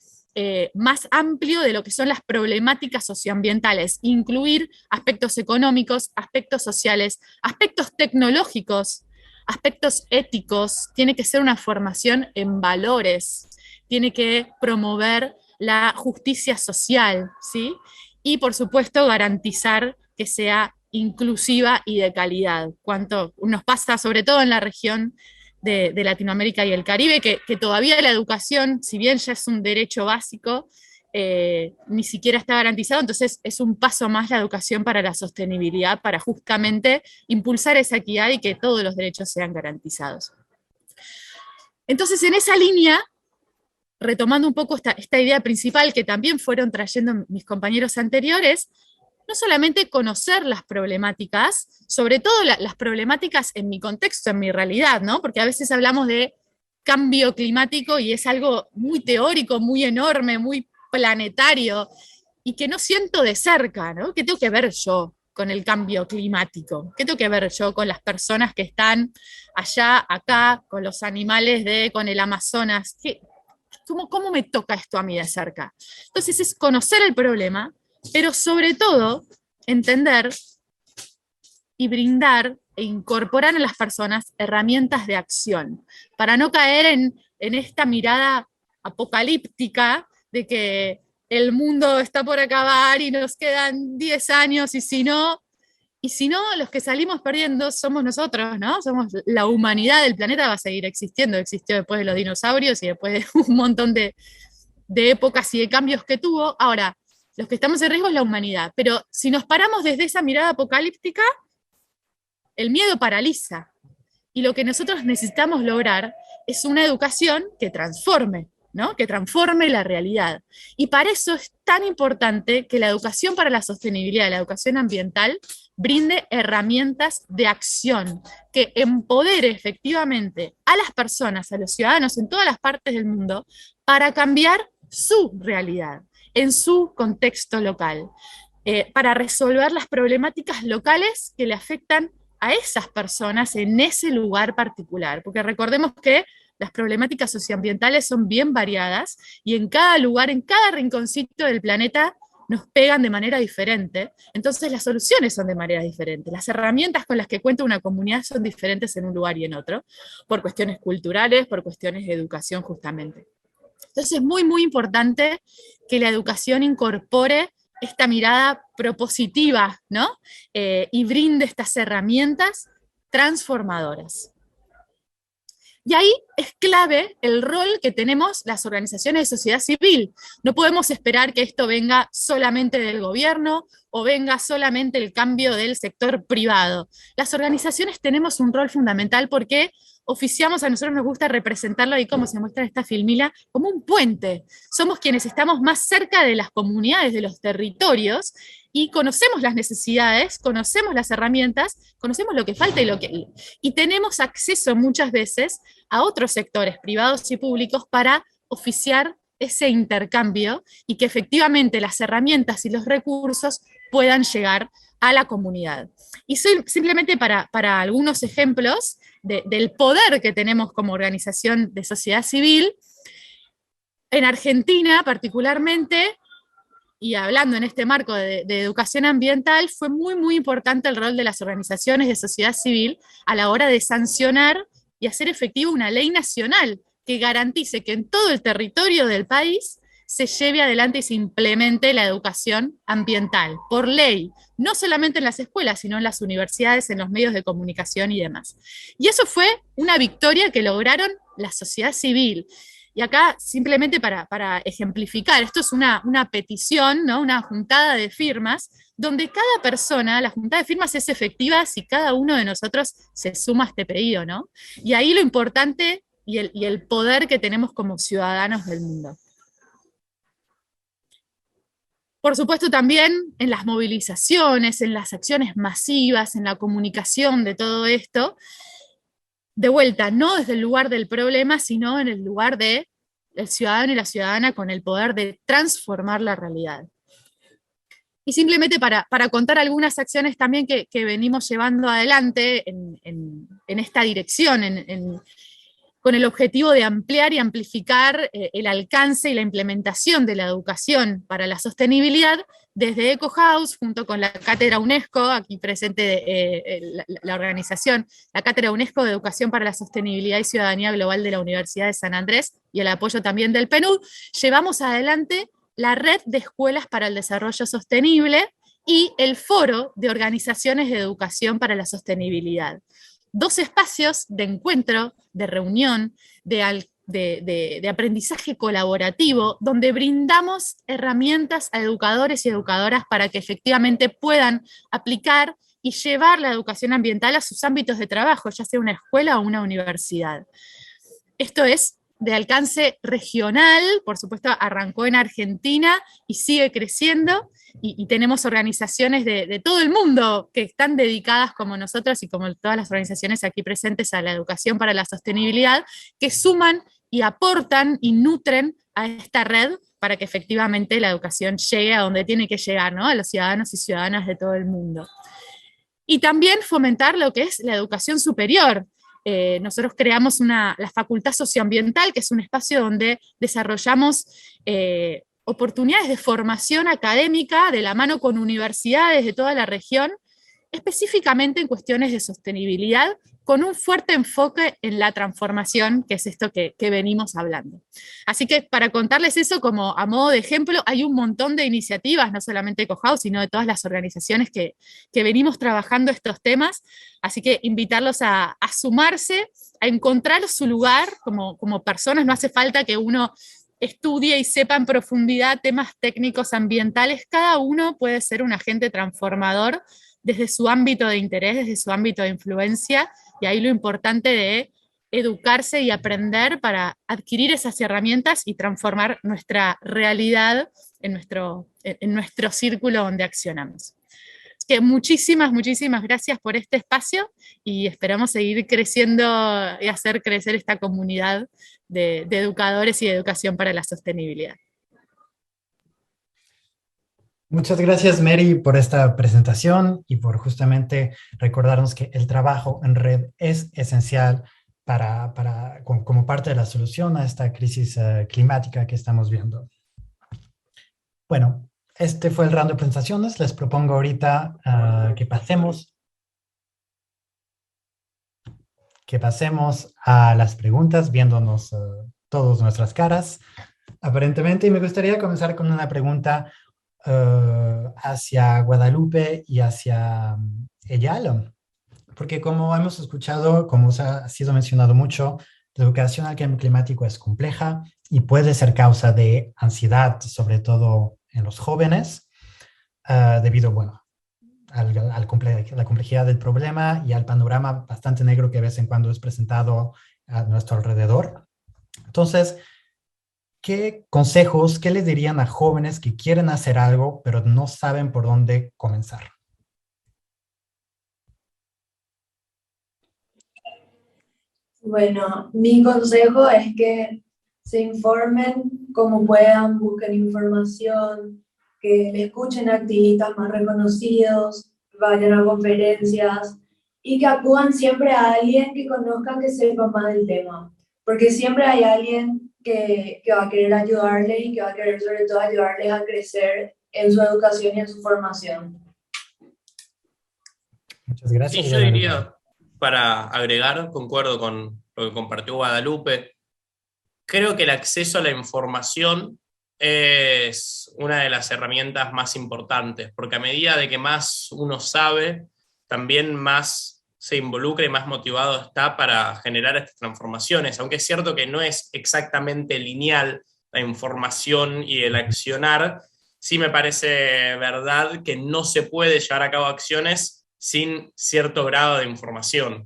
más amplio de lo que son las problemáticas socioambientales, incluir aspectos económicos, aspectos sociales, aspectos tecnológicos, aspectos éticos. Tiene que ser una formación en valores, tiene que promover la justicia social, ¿sí? Y por supuesto garantizar que sea inclusiva y de calidad, cuanto nos pasa sobre todo en la región de Latinoamérica y el Caribe, que todavía la educación, si bien ya es un derecho básico, ni siquiera está garantizado. Entonces es un paso más la educación para la sostenibilidad, para justamente impulsar esa equidad y que todos los derechos sean garantizados. Entonces, en esa línea, retomando un poco esta idea principal que también fueron trayendo mis compañeros anteriores, no solamente conocer las problemáticas, sobre todo las problemáticas en mi contexto, en mi realidad, ¿no? Porque a veces hablamos de cambio climático y es algo muy teórico, muy enorme, muy planetario, y que no siento de cerca, ¿no? ¿Qué tengo que ver yo con el cambio climático? ¿Qué tengo que ver yo con las personas que están allá, acá, con los animales con el Amazonas? ¿Cómo me toca esto a mí de cerca? Entonces es conocer el problema, pero sobre todo entender y brindar e incorporar en las personas herramientas de acción, para no caer en esta mirada apocalíptica de que el mundo está por acabar y nos quedan 10 años, y si no, los que salimos perdiendo somos nosotros, ¿no? Somos la humanidad del planeta, va a seguir existiendo, existió después de los dinosaurios y después de un montón de épocas y de cambios que tuvo. Ahora, los que estamos en riesgo es la humanidad, pero si nos paramos desde esa mirada apocalíptica, el miedo paraliza, y lo que nosotros necesitamos lograr es una educación que transforme, ¿no? Que transforme la realidad. Y para eso es tan importante que la educación para la sostenibilidad, la educación ambiental, brinde herramientas de acción, que empodere efectivamente a las personas, a los ciudadanos en todas las partes del mundo, para cambiar su realidad, en su contexto local, para resolver las problemáticas locales que le afectan a esas personas en ese lugar particular, porque recordemos que las problemáticas socioambientales son bien variadas y en cada lugar, en cada rinconcito del planeta nos pegan de manera diferente, entonces las soluciones son de manera diferente, las herramientas con las que cuenta una comunidad son diferentes en un lugar y en otro, por cuestiones culturales, por cuestiones de educación justamente. Entonces es muy, muy importante que la educación incorpore esta mirada propositiva, ¿no? Y brinde estas herramientas transformadoras. Y ahí es clave el rol que tenemos las organizaciones de sociedad civil. No podemos esperar que esto venga solamente del gobierno o venga solamente el cambio del sector privado. Las organizaciones tenemos un rol fundamental porque oficiamos, a nosotros nos gusta representarlo ahí como se muestra en esta filmila, como un puente. Somos quienes estamos más cerca de las comunidades, de los territorios, y conocemos las necesidades, conocemos las herramientas, conocemos lo que falta y tenemos acceso muchas veces a otros sectores privados y públicos para oficiar ese intercambio y que efectivamente las herramientas y los recursos puedan llegar a la comunidad. Y simplemente para algunos ejemplos del poder que tenemos como organización de sociedad civil, en Argentina particularmente, y hablando en este marco de educación ambiental, fue muy, muy importante el rol de las organizaciones de sociedad civil a la hora de sancionar y hacer efectiva una ley nacional que garantice que en todo el territorio del país se lleve adelante y se implemente la educación ambiental, por ley, no solamente en las escuelas, sino en las universidades, en los medios de comunicación y demás. Y eso fue una victoria que lograron la sociedad civil. Y acá, simplemente para ejemplificar, esto es una petición, ¿no? Una juntada de firmas, donde cada persona, la juntada de firmas es efectiva si cada uno de nosotros se suma a este pedido, ¿no? Y ahí lo importante y el poder que tenemos como ciudadanos del mundo. Por supuesto también en las movilizaciones, en las acciones masivas, en la comunicación de todo esto, de vuelta, no desde el lugar del problema, sino en el lugar del ciudadano y la ciudadana con el poder de transformar la realidad. Y simplemente para contar algunas acciones también que venimos llevando adelante en esta dirección, con el objetivo de ampliar y amplificar el alcance y la implementación de la educación para la sostenibilidad, desde Eco House, junto con la Cátedra UNESCO, aquí presente la organización, la Cátedra UNESCO de Educación para la Sostenibilidad y Ciudadanía Global de la Universidad de San Andrés, y el apoyo también del PNUD, llevamos adelante la Red de Escuelas para el Desarrollo Sostenible y el Foro de Organizaciones de Educación para la Sostenibilidad. 2 espacios de encuentro, de reunión, de aprendizaje colaborativo, donde brindamos herramientas a educadores y educadoras para que efectivamente puedan aplicar y llevar la educación ambiental a sus ámbitos de trabajo, ya sea una escuela o una universidad. Esto es de alcance regional, por supuesto arrancó en Argentina y sigue creciendo, y tenemos organizaciones de todo el mundo que están dedicadas como nosotros y como todas las organizaciones aquí presentes a la educación para la sostenibilidad, que suman y aportan y nutren a esta red para que efectivamente la educación llegue a donde tiene que llegar, ¿no? A los ciudadanos y ciudadanas de todo el mundo. Y también fomentar lo que es la educación superior. Nosotros creamos la Facultad Socioambiental, que es un espacio donde desarrollamos oportunidades de formación académica de la mano con universidades de toda la región, específicamente en cuestiones de sostenibilidad, con un fuerte enfoque en la transformación, que es esto que venimos hablando. Así que para contarles eso como a modo de ejemplo, hay un montón de iniciativas, no solamente de Ecohouse, sino de todas las organizaciones que venimos trabajando estos temas, así que invitarlos a sumarse, a encontrar su lugar como personas. No hace falta que uno estudie y sepa en profundidad temas técnicos ambientales, cada uno puede ser un agente transformador desde su ámbito de interés, desde su ámbito de influencia, y ahí lo importante de educarse y aprender para adquirir esas herramientas y transformar nuestra realidad en nuestro círculo donde accionamos. Así que muchísimas gracias por este espacio y esperamos seguir creciendo y hacer crecer esta comunidad de educadores y de educación para la sostenibilidad. Muchas gracias, Mary, por esta presentación y por justamente recordarnos que el trabajo en red es esencial como parte de la solución a esta crisis climática que estamos viendo. Bueno, este fue el round de presentaciones. Les propongo ahorita que pasemos a las preguntas, viéndonos todas nuestras caras, aparentemente, y me gustaría comenzar con una pregunta hacia Guadalupe y hacia Eyal, porque como hemos escuchado, como ha sido mencionado mucho, la educación al cambio climático es compleja y puede ser causa de ansiedad, sobre todo en los jóvenes, debido, bueno, a la complejidad del problema y al panorama bastante negro que de vez en cuando es presentado a nuestro alrededor. Entonces, ¿qué consejos, qué les dirían a jóvenes que quieren hacer algo, pero no saben por dónde comenzar? Bueno, mi consejo es que se informen como puedan, busquen información, que le escuchen a activistas más reconocidos, vayan a conferencias y que acudan siempre a alguien que conozcan, que sepa más del tema, porque siempre hay alguien que va a querer ayudarles y que va a querer sobre todo ayudarles a crecer en su educación y en su formación. Muchas gracias. Sí, yo diría, para agregar, concuerdo con lo que compartió Guadalupe, creo que el acceso a la información es una de las herramientas más importantes, porque a medida de que más uno sabe, también más se involucra y más motivado está para generar estas transformaciones, aunque es cierto que no es exactamente lineal la información y el accionar, sí me parece verdad que no se puede llevar a cabo acciones sin cierto grado de información.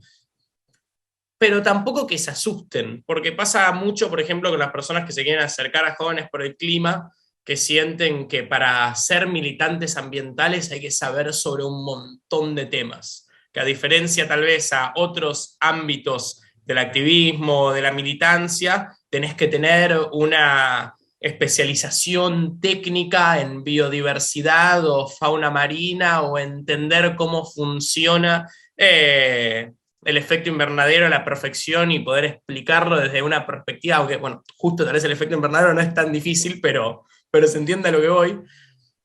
Pero tampoco que se asusten, porque pasa mucho, por ejemplo, con las personas que se quieren acercar a jóvenes por el clima, que sienten que para ser militantes ambientales hay que saber sobre un montón de temas, que a diferencia tal vez a otros ámbitos del activismo, de la militancia, tenés que tener una especialización técnica en biodiversidad o fauna marina o entender cómo funciona el efecto invernadero a la perfección y poder explicarlo desde una perspectiva, aunque bueno, justo tal vez el efecto invernadero no es tan difícil, pero se entiende a lo que voy.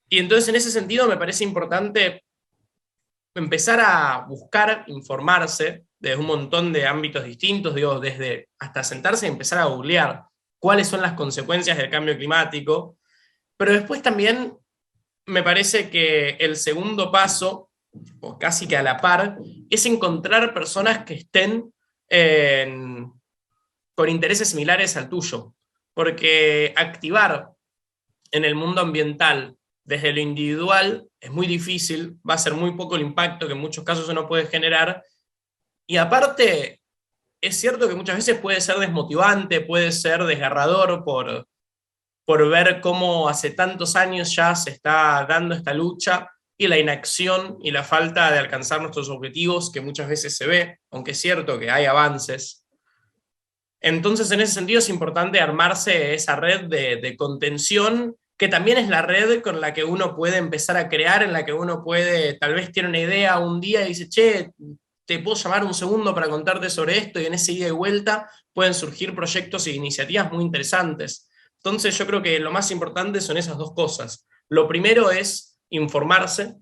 Y entonces en ese sentido me parece importante empezar a buscar informarse desde un montón de ámbitos distintos, digo, desde hasta sentarse y empezar a googlear cuáles son las consecuencias del cambio climático, pero después también me parece que el segundo paso, o casi que a la par, es encontrar personas que estén con intereses similares al tuyo, porque activar en el mundo ambiental desde lo individual es muy difícil, va a ser muy poco el impacto que en muchos casos uno puede generar, y aparte es cierto que muchas veces puede ser desmotivante, puede ser desgarrador por ver cómo hace tantos años ya se está dando esta lucha y la inacción y la falta de alcanzar nuestros objetivos que muchas veces se ve, aunque es cierto que hay avances. Entonces, en ese sentido es importante armarse esa red de contención, que también es la red con la que uno puede empezar a crear, en la que uno puede, tal vez tiene una idea un día y dice, che, te puedo llamar un segundo para contarte sobre esto, y en ese ida y vuelta pueden surgir proyectos e iniciativas muy interesantes. Entonces yo creo que lo más importante son esas dos cosas. Lo primero es informarse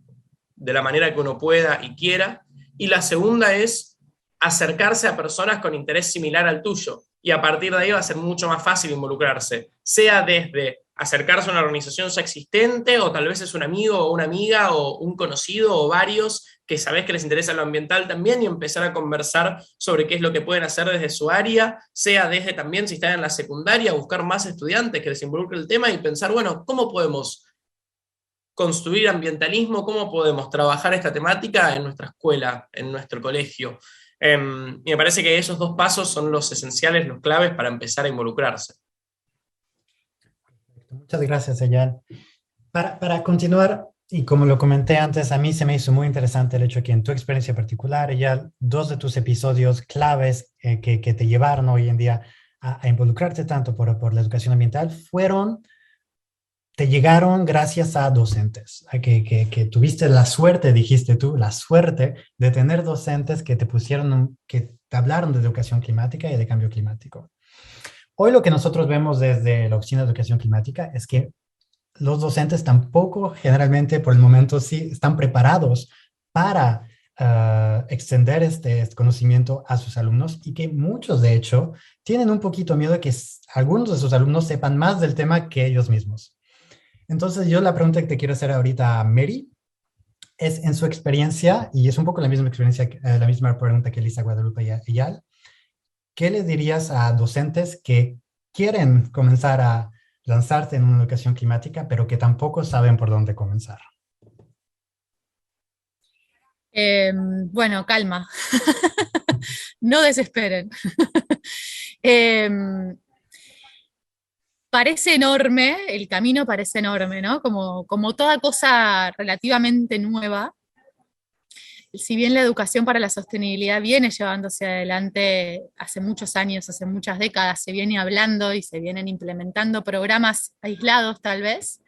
de la manera que uno pueda y quiera, y la segunda es acercarse a personas con interés similar al tuyo, y a partir de ahí va a ser mucho más fácil involucrarse, sea desde acercarse a una organización ya existente, o tal vez es un amigo o una amiga, o un conocido, o varios, que sabés que les interesa lo ambiental también, y empezar a conversar sobre qué es lo que pueden hacer desde su área, sea desde también, si están en la secundaria, buscar más estudiantes que les involucre el tema y pensar, bueno, ¿cómo podemos construir ambientalismo? ¿Cómo podemos trabajar esta temática en nuestra escuela, en nuestro colegio? Y me parece que esos dos pasos son los esenciales, los claves para empezar a involucrarse. Muchas gracias, Eyal. Para continuar, y como lo comenté antes, a mí se me hizo muy interesante el hecho que en tu experiencia particular, Eyal, 2 de tus episodios claves que te llevaron hoy en día a involucrarte tanto por la educación ambiental te llegaron gracias a docentes, a que tuviste la suerte, dijiste tú, la suerte de tener docentes que que te hablaron de educación climática y de cambio climático. Hoy lo que nosotros vemos desde la Oficina de Educación Climática es que los docentes tampoco generalmente por el momento sí están preparados para extender este conocimiento a sus alumnos, y que muchos de hecho tienen un poquito miedo de que algunos de sus alumnos sepan más del tema que ellos mismos. Entonces yo la pregunta que te quiero hacer ahorita a Mary es, en su experiencia, y es un poco la misma experiencia, la misma pregunta que Elisa, Guadalupe y Eyal, ¿qué le dirías a docentes que quieren comenzar a lanzarse en una educación climática, pero que tampoco saben por dónde comenzar? Bueno, calma. No desesperen. Parece enorme, el camino parece enorme, ¿no? Como toda cosa relativamente nueva. Si bien la educación para la sostenibilidad viene llevándose adelante hace muchos años, hace muchas décadas, se viene hablando y se vienen implementando programas aislados tal vez,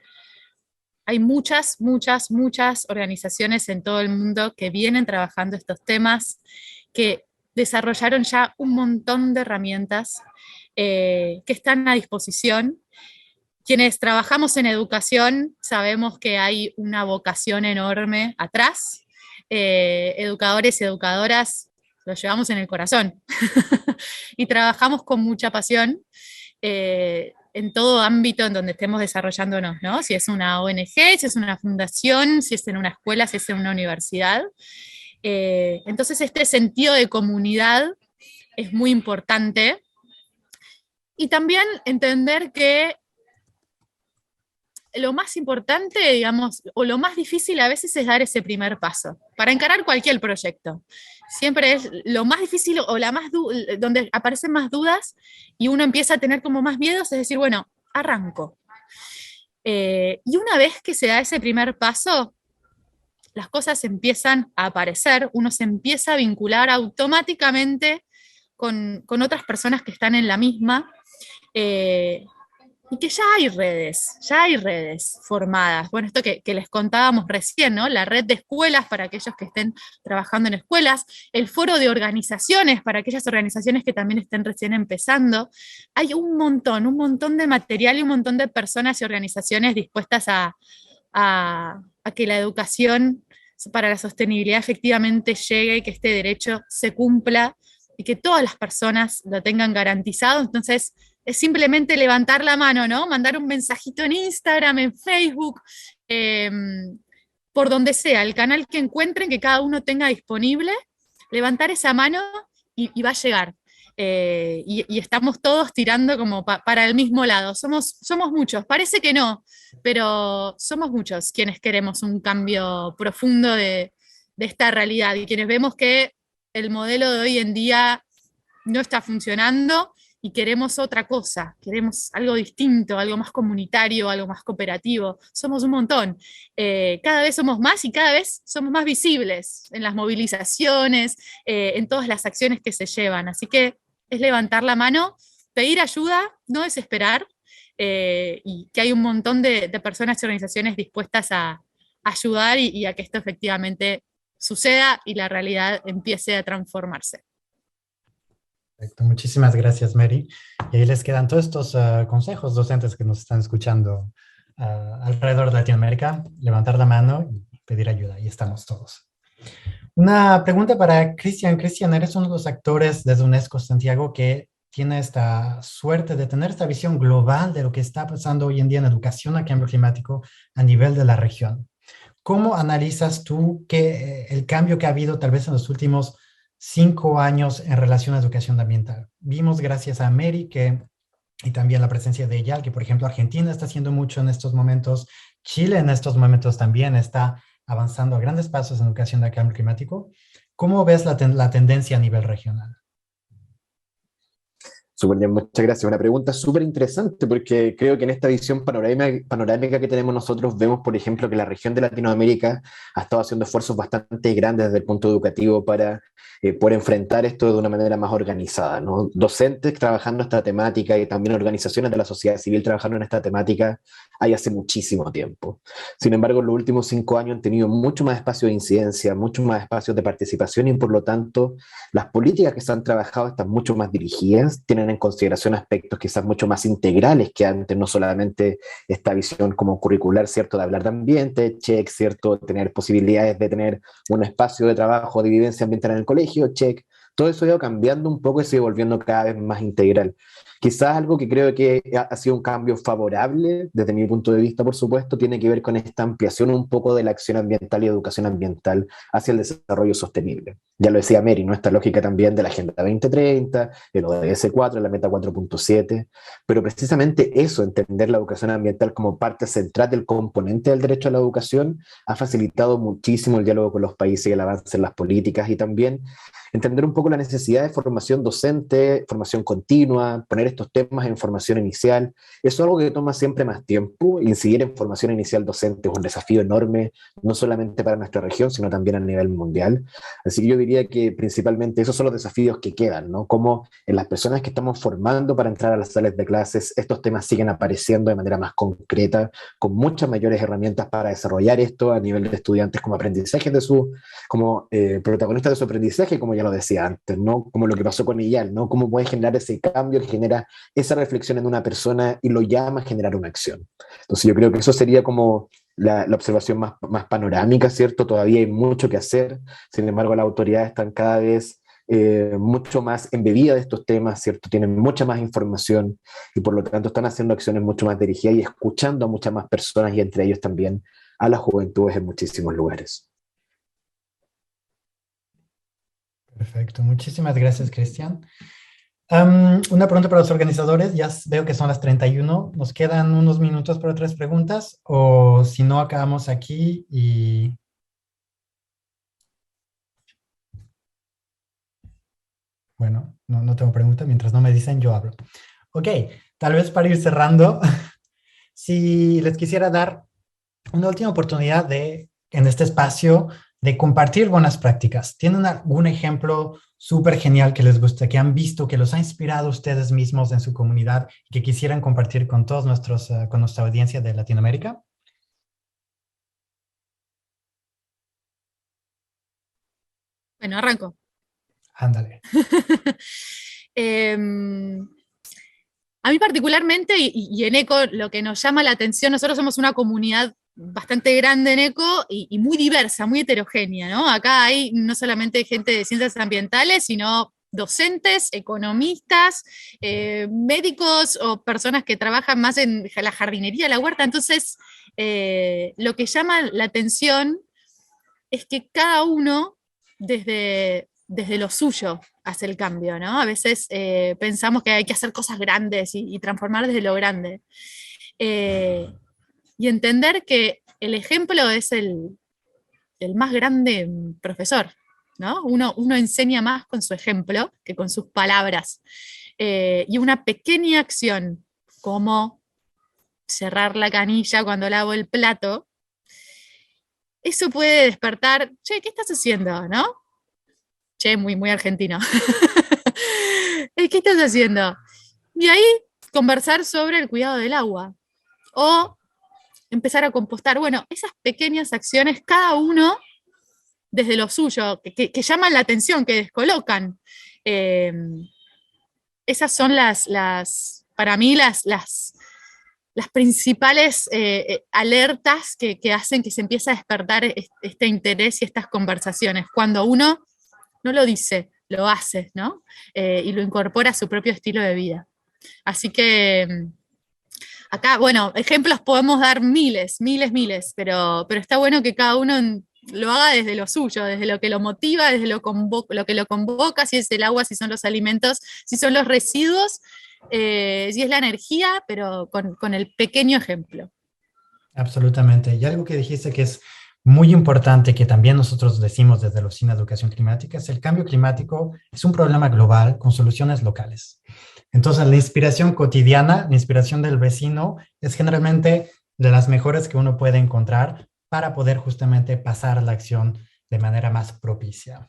hay muchas organizaciones en todo el mundo que vienen trabajando estos temas, que desarrollaron ya un montón de herramientas que están a disposición. Quienes trabajamos en educación sabemos que hay una vocación enorme atrás. Educadores y educadoras lo llevamos en el corazón y trabajamos con mucha pasión en todo ámbito en donde estemos desarrollándonos, ¿no? Si es una ONG, si es una fundación, si es en una escuela, si es en una universidad. Entonces este sentido de comunidad es muy importante, y también entender que lo más importante, digamos, o lo más difícil a veces es dar ese primer paso para encarar cualquier proyecto. Siempre es lo más difícil o donde aparecen más dudas y uno empieza a tener como más miedos, es decir, bueno, arranco. Y una vez que se da ese primer paso, las cosas empiezan a aparecer, uno se empieza a vincular automáticamente con otras personas que están en la misma, y que ya hay redes formadas. Bueno, esto que les contábamos recién, ¿no? La red de escuelas para aquellos que estén trabajando en escuelas, el foro de organizaciones para aquellas organizaciones que también estén recién empezando. Hay un montón de material y un montón de personas y organizaciones dispuestas a que la educación para la sostenibilidad efectivamente llegue, que este derecho se cumpla y que todas las personas lo tengan garantizado. Entonces, es simplemente levantar la mano, ¿no? Mandar un mensajito en Instagram, en Facebook, por donde sea, el canal que encuentren, que cada uno tenga disponible, levantar esa mano y va a llegar. Y estamos todos tirando como para el mismo lado. Somos muchos, parece que no, pero somos muchos quienes queremos un cambio profundo de esta realidad, y quienes vemos que el modelo de hoy en día no está funcionando y queremos otra cosa, queremos algo distinto, algo más comunitario, algo más cooperativo. Somos un montón. Cada vez somos más y cada vez somos más visibles en las movilizaciones, en todas las acciones que se llevan. Así que es levantar la mano, pedir ayuda, no desesperar, y que hay un montón de personas y organizaciones dispuestas a ayudar y a que esto efectivamente suceda y la realidad empiece a transformarse. Perfecto, muchísimas gracias, Mary. Y ahí les quedan todos estos consejos docentes que nos están escuchando alrededor de Latinoamérica, levantar la mano y pedir ayuda. Ahí estamos todos. Una pregunta para Cristian. Cristian, eres uno de los actores desde UNESCO Santiago que tiene esta suerte de tener esta visión global de lo que está pasando hoy en día en educación a cambio climático a nivel de la región. ¿Cómo analizas tú el cambio que ha habido tal vez en los últimos 5 años en relación a educación ambiental? Vimos gracias a Mary y también la presencia de Eyal, que por ejemplo Argentina está haciendo mucho en estos momentos, Chile en estos momentos también está avanzando a grandes pasos en educación de cambio climático. ¿Cómo ves la tendencia a nivel regional? Súper bien, muchas gracias. Una pregunta súper interesante porque creo que en esta visión panorámica que tenemos nosotros vemos, por ejemplo, que la región de Latinoamérica ha estado haciendo esfuerzos bastante grandes desde el punto educativo para poder enfrentar esto de una manera más organizada, ¿no? Docentes trabajando esta temática y también organizaciones de la sociedad civil trabajando en esta temática hay hace muchísimo tiempo. Sin embargo, en los últimos 5 años han tenido mucho más espacio de incidencia, mucho más espacios de participación y por lo tanto las políticas que se han trabajado están mucho más dirigidas, tienen en consideración aspectos quizás mucho más integrales que antes, no solamente esta visión como curricular, ¿cierto?, de hablar de ambiente, check, ¿cierto?, tener posibilidades de tener un espacio de trabajo, de vivencia ambiental en el colegio, check. Todo eso ha ido cambiando un poco y se ha ido volviendo cada vez más integral. Quizás algo que creo que ha sido un cambio favorable, desde mi punto de vista, por supuesto, tiene que ver con esta ampliación un poco de la acción ambiental y educación ambiental hacia el desarrollo sostenible. Ya lo decía Mary, ¿no? Esta lógica también de la Agenda 2030, el ODS 4, la Meta 4.7, pero precisamente eso, entender la educación ambiental como parte central del componente del derecho a la educación, ha facilitado muchísimo el diálogo con los países y el avance en las políticas y también entender un poco la necesidad de formación docente, formación continua, poner estos temas en formación inicial. Eso es algo que toma siempre más tiempo. Incidir en formación inicial docente es un desafío enorme, no solamente para nuestra región, sino también a nivel mundial. Así que yo diría que principalmente esos son los desafíos que quedan, ¿no? Cómo en las personas que estamos formando para entrar a las salas de clases, estos temas siguen apareciendo de manera más concreta, con muchas mayores herramientas para desarrollar esto a nivel de estudiantes como aprendizaje como protagonistas de su aprendizaje, como ya lo decía antes, ¿no? Como lo que pasó con Eyal, ¿no? Cómo puede generar ese cambio que genera esa reflexión en una persona y lo llama a generar una acción. Entonces yo creo que eso sería como la observación más panorámica, ¿cierto? Todavía hay mucho que hacer, sin embargo las autoridades están cada vez mucho más embebidas de estos temas, ¿cierto? Tienen mucha más información y por lo tanto están haciendo acciones mucho más dirigidas y escuchando a muchas más personas y entre ellos también a las juventudes en muchísimos lugares. Perfecto, muchísimas gracias, Cristian. Una pregunta para los organizadores, ya veo que son las 31, nos quedan unos minutos para otras preguntas, o si no, acabamos aquí y... Bueno, no tengo pregunta, mientras no me dicen, yo hablo. Ok, tal vez para ir cerrando, si les quisiera dar una última oportunidad en este espacio de compartir buenas prácticas. ¿Tienen algún ejemplo súper genial que les guste, que han visto, que los ha inspirado ustedes mismos en su comunidad y que quisieran compartir con todos con nuestra audiencia de Latinoamérica? Bueno, arranco. Ándale. A mí particularmente, y en ECO, lo que nos llama la atención, nosotros somos una comunidad bastante grande en ECO y muy diversa, muy heterogénea, ¿no? Acá hay no solamente gente de ciencias ambientales, sino docentes, economistas, médicos o personas que trabajan más en la jardinería, la huerta. Entonces, lo que llama la atención es que cada uno, desde lo suyo, hace el cambio, ¿no? A veces pensamos que hay que hacer cosas grandes y transformar desde lo grande. Y entender que el ejemplo es el más grande profesor. ¿no? Uno enseña más con su ejemplo que con sus palabras. Y una pequeña acción, como cerrar la canilla cuando lavo el plato, eso puede despertar, che, ¿qué estás haciendo? ¿No? Che, muy, muy argentino. ¿Qué estás haciendo? Y ahí conversar sobre el cuidado del agua. O empezar a compostar. Bueno, esas pequeñas acciones, cada uno desde lo suyo, que llaman la atención, que descolocan. Esas son para mí las principales alertas que hacen que se empiece a despertar este interés y estas conversaciones. Cuando uno no lo dice, lo hace, ¿no? Y lo incorpora a su propio estilo de vida. Así que acá, bueno, ejemplos podemos dar miles, pero está bueno que cada uno lo haga desde lo suyo, desde lo que lo motiva, desde lo que lo convoca, si es el agua, si son los alimentos, si son los residuos, si es la energía, pero con el pequeño ejemplo. Absolutamente. Y algo que dijiste que es muy importante, que también nosotros decimos desde la Oficina de Educación Climática, es el cambio climático es un problema global con soluciones locales. Entonces, la inspiración cotidiana, la inspiración del vecino, es generalmente de las mejores que uno puede encontrar para poder justamente pasar a la acción de manera más propicia.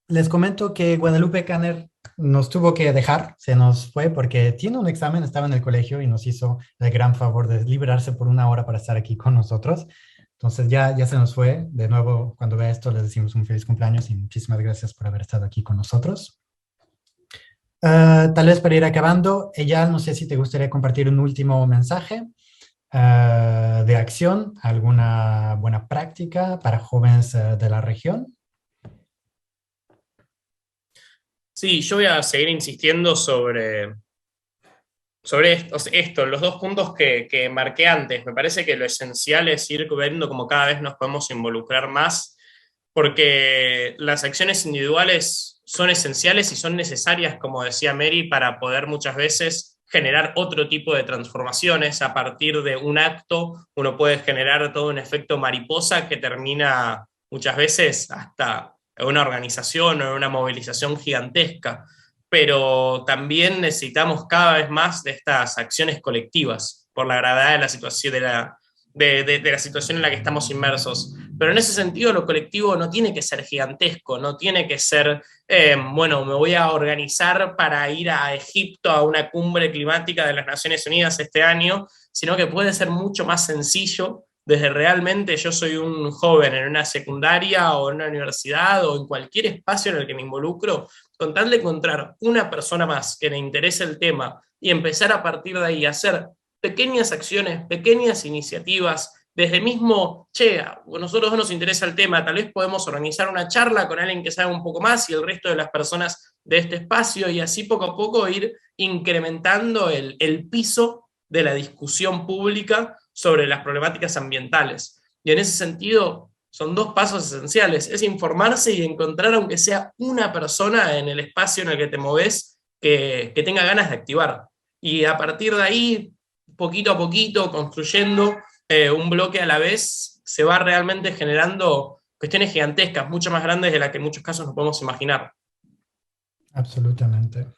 Les comento que Guadalupe Kanner nos tuvo que dejar, se nos fue porque tiene un examen, estaba en el colegio y nos hizo el gran favor de liberarse por 1 hora para estar aquí con nosotros. Entonces ya se nos fue. De nuevo, cuando vea esto, les decimos un feliz cumpleaños y muchísimas gracias por haber estado aquí con nosotros. Tal vez para ir acabando, Eyal, no sé si te gustaría compartir un último mensaje de acción, alguna buena práctica para jóvenes de la región. Sí, yo voy a seguir insistiendo sobre esto, los 2 puntos que marqué antes. Me parece que lo esencial es ir viendo cómo cada vez nos podemos involucrar más, porque las acciones individuales son esenciales y son necesarias, como decía Mary, para poder muchas veces generar otro tipo de transformaciones. A partir de un acto uno puede generar todo un efecto mariposa que termina muchas veces hasta en una organización o en una movilización gigantesca. Pero también necesitamos cada vez más de estas acciones colectivas por la gravedad de la situación, de la situación en la que estamos inmersos. Pero en ese sentido lo colectivo no tiene que ser gigantesco, no tiene que ser, bueno, me voy a organizar para ir a Egipto a una cumbre climática de las Naciones Unidas este año, sino que puede ser mucho más sencillo desde realmente yo soy un joven en una secundaria o en una universidad o en cualquier espacio en el que me involucro, con tal de encontrar una persona más que le interese el tema y empezar a partir de ahí a hacer pequeñas acciones, pequeñas iniciativas, desde mismo, che, a nosotros nos interesa el tema, tal vez podemos organizar una charla con alguien que sabe un poco más y el resto de las personas de este espacio, y así poco a poco ir incrementando el piso de la discusión pública sobre las problemáticas ambientales. Y en ese sentido son 2 pasos esenciales, es informarse y encontrar aunque sea una persona en el espacio en el que te moves que tenga ganas de activar. Y a partir de ahí, poquito a poquito, construyendo un bloque a la vez, se va realmente generando cuestiones gigantescas, mucho más grandes de las que en muchos casos nos podemos imaginar. Absolutamente.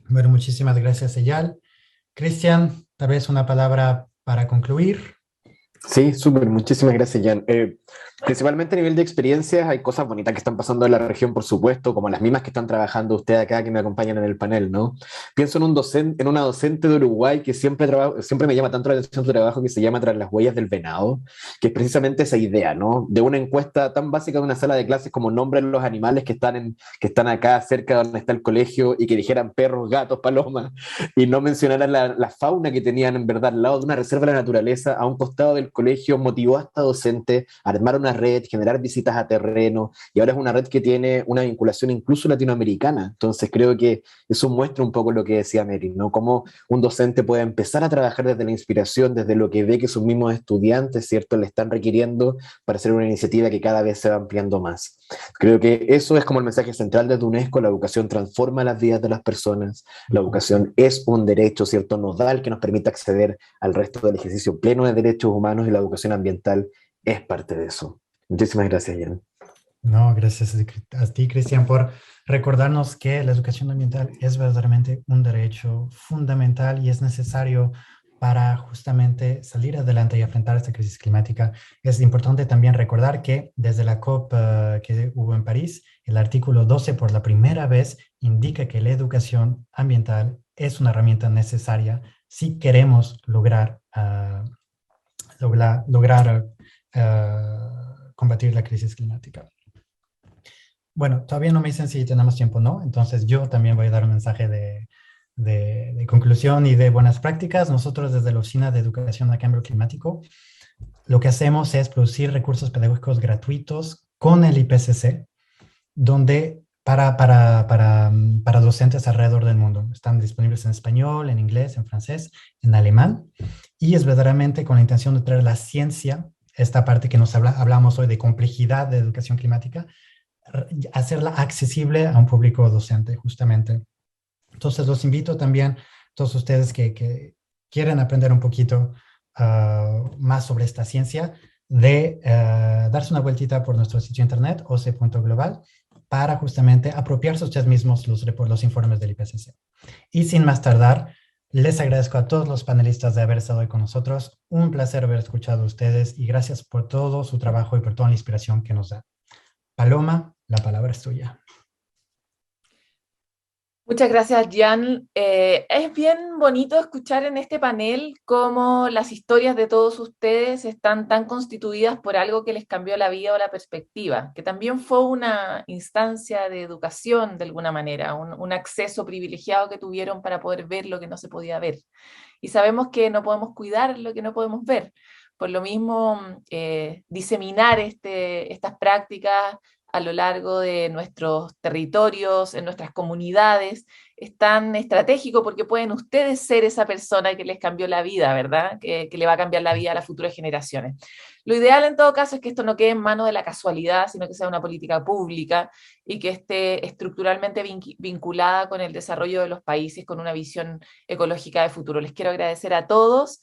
Bueno, muchísimas gracias, Eyal. Cristian, tal vez una palabra para concluir. Sí, súper, muchísimas gracias, Jan. Principalmente a nivel de experiencias, hay cosas bonitas que están pasando en la región, por supuesto, como las mismas que están trabajando ustedes acá, que me acompañan en el panel, ¿no? Pienso en una docente de Uruguay que siempre me llama tanto la atención su trabajo, que se llama Tras las huellas del venado, que es precisamente esa idea, ¿no? De una encuesta tan básica de una sala de clases como nombren los animales que están acá cerca de donde está el colegio, y que dijeran perros, gatos, palomas, y no mencionaran la fauna que tenían en verdad al lado de una reserva de la naturaleza, a un costado del colegio. Motivó a esta docente a armar una red, generar visitas a terreno, y ahora es una red que tiene una vinculación incluso latinoamericana. Entonces creo que eso muestra un poco lo que decía Mary, ¿no? Cómo un docente puede empezar a trabajar desde la inspiración, desde lo que ve que sus mismos estudiantes, ¿cierto?, le están requiriendo para hacer una iniciativa que cada vez se va ampliando más. Creo que eso es como el mensaje central de UNESCO: la educación transforma las vidas de las personas, la educación es un derecho, ¿cierto?, nodal que nos permite acceder al resto del ejercicio pleno de derechos humanos, y la educación ambiental es parte de eso. Muchísimas gracias, Jan. No, gracias a ti, Cristian, por recordarnos que la educación ambiental es verdaderamente un derecho fundamental y es necesario para justamente salir adelante y enfrentar esta crisis climática. Es importante también recordar que desde la COP que hubo en París, el artículo 12 por la primera vez indica que la educación ambiental es una herramienta necesaria si queremos lograr combatir la crisis climática. Bueno, todavía no me dicen si tenemos tiempo o no, entonces yo también voy a dar un mensaje de conclusión y de buenas prácticas. Nosotros desde la Oficina de Educación al Cambio Climático lo que hacemos es producir recursos pedagógicos gratuitos con el IPCC, donde para docentes alrededor del mundo. Están disponibles en español, en inglés, en francés, en alemán, y es verdaderamente con la intención de traer la ciencia, esta parte que nos hablamos hoy de complejidad de educación climática, hacerla accesible a un público docente, justamente. Entonces, los invito también, todos ustedes que quieren aprender un poquito más sobre esta ciencia, de darse una vueltita por nuestro sitio internet, oce.global, para justamente apropiarse ustedes mismos los informes del IPCC. Y sin más tardar, les agradezco a todos los panelistas de haber estado hoy con nosotros. Un placer haber escuchado a ustedes y gracias por todo su trabajo y por toda la inspiración que nos da. Paloma, la palabra es tuya. Muchas gracias, Jan. Es bien bonito escuchar en este panel cómo las historias de todos ustedes están tan constituidas por algo que les cambió la vida o la perspectiva, que también fue una instancia de educación de alguna manera, un acceso privilegiado que tuvieron para poder ver lo que no se podía ver. Y sabemos que no podemos cuidar lo que no podemos ver. Por lo mismo, diseminar estas prácticas a lo largo de nuestros territorios, en nuestras comunidades, es tan estratégico porque pueden ustedes ser esa persona que les cambió la vida, ¿verdad? Que le va a cambiar la vida a las futuras generaciones. Lo ideal en todo caso es que esto no quede en manos de la casualidad, sino que sea una política pública y que esté estructuralmente vinculada con el desarrollo de los países, con una visión ecológica de futuro. Les quiero agradecer a todos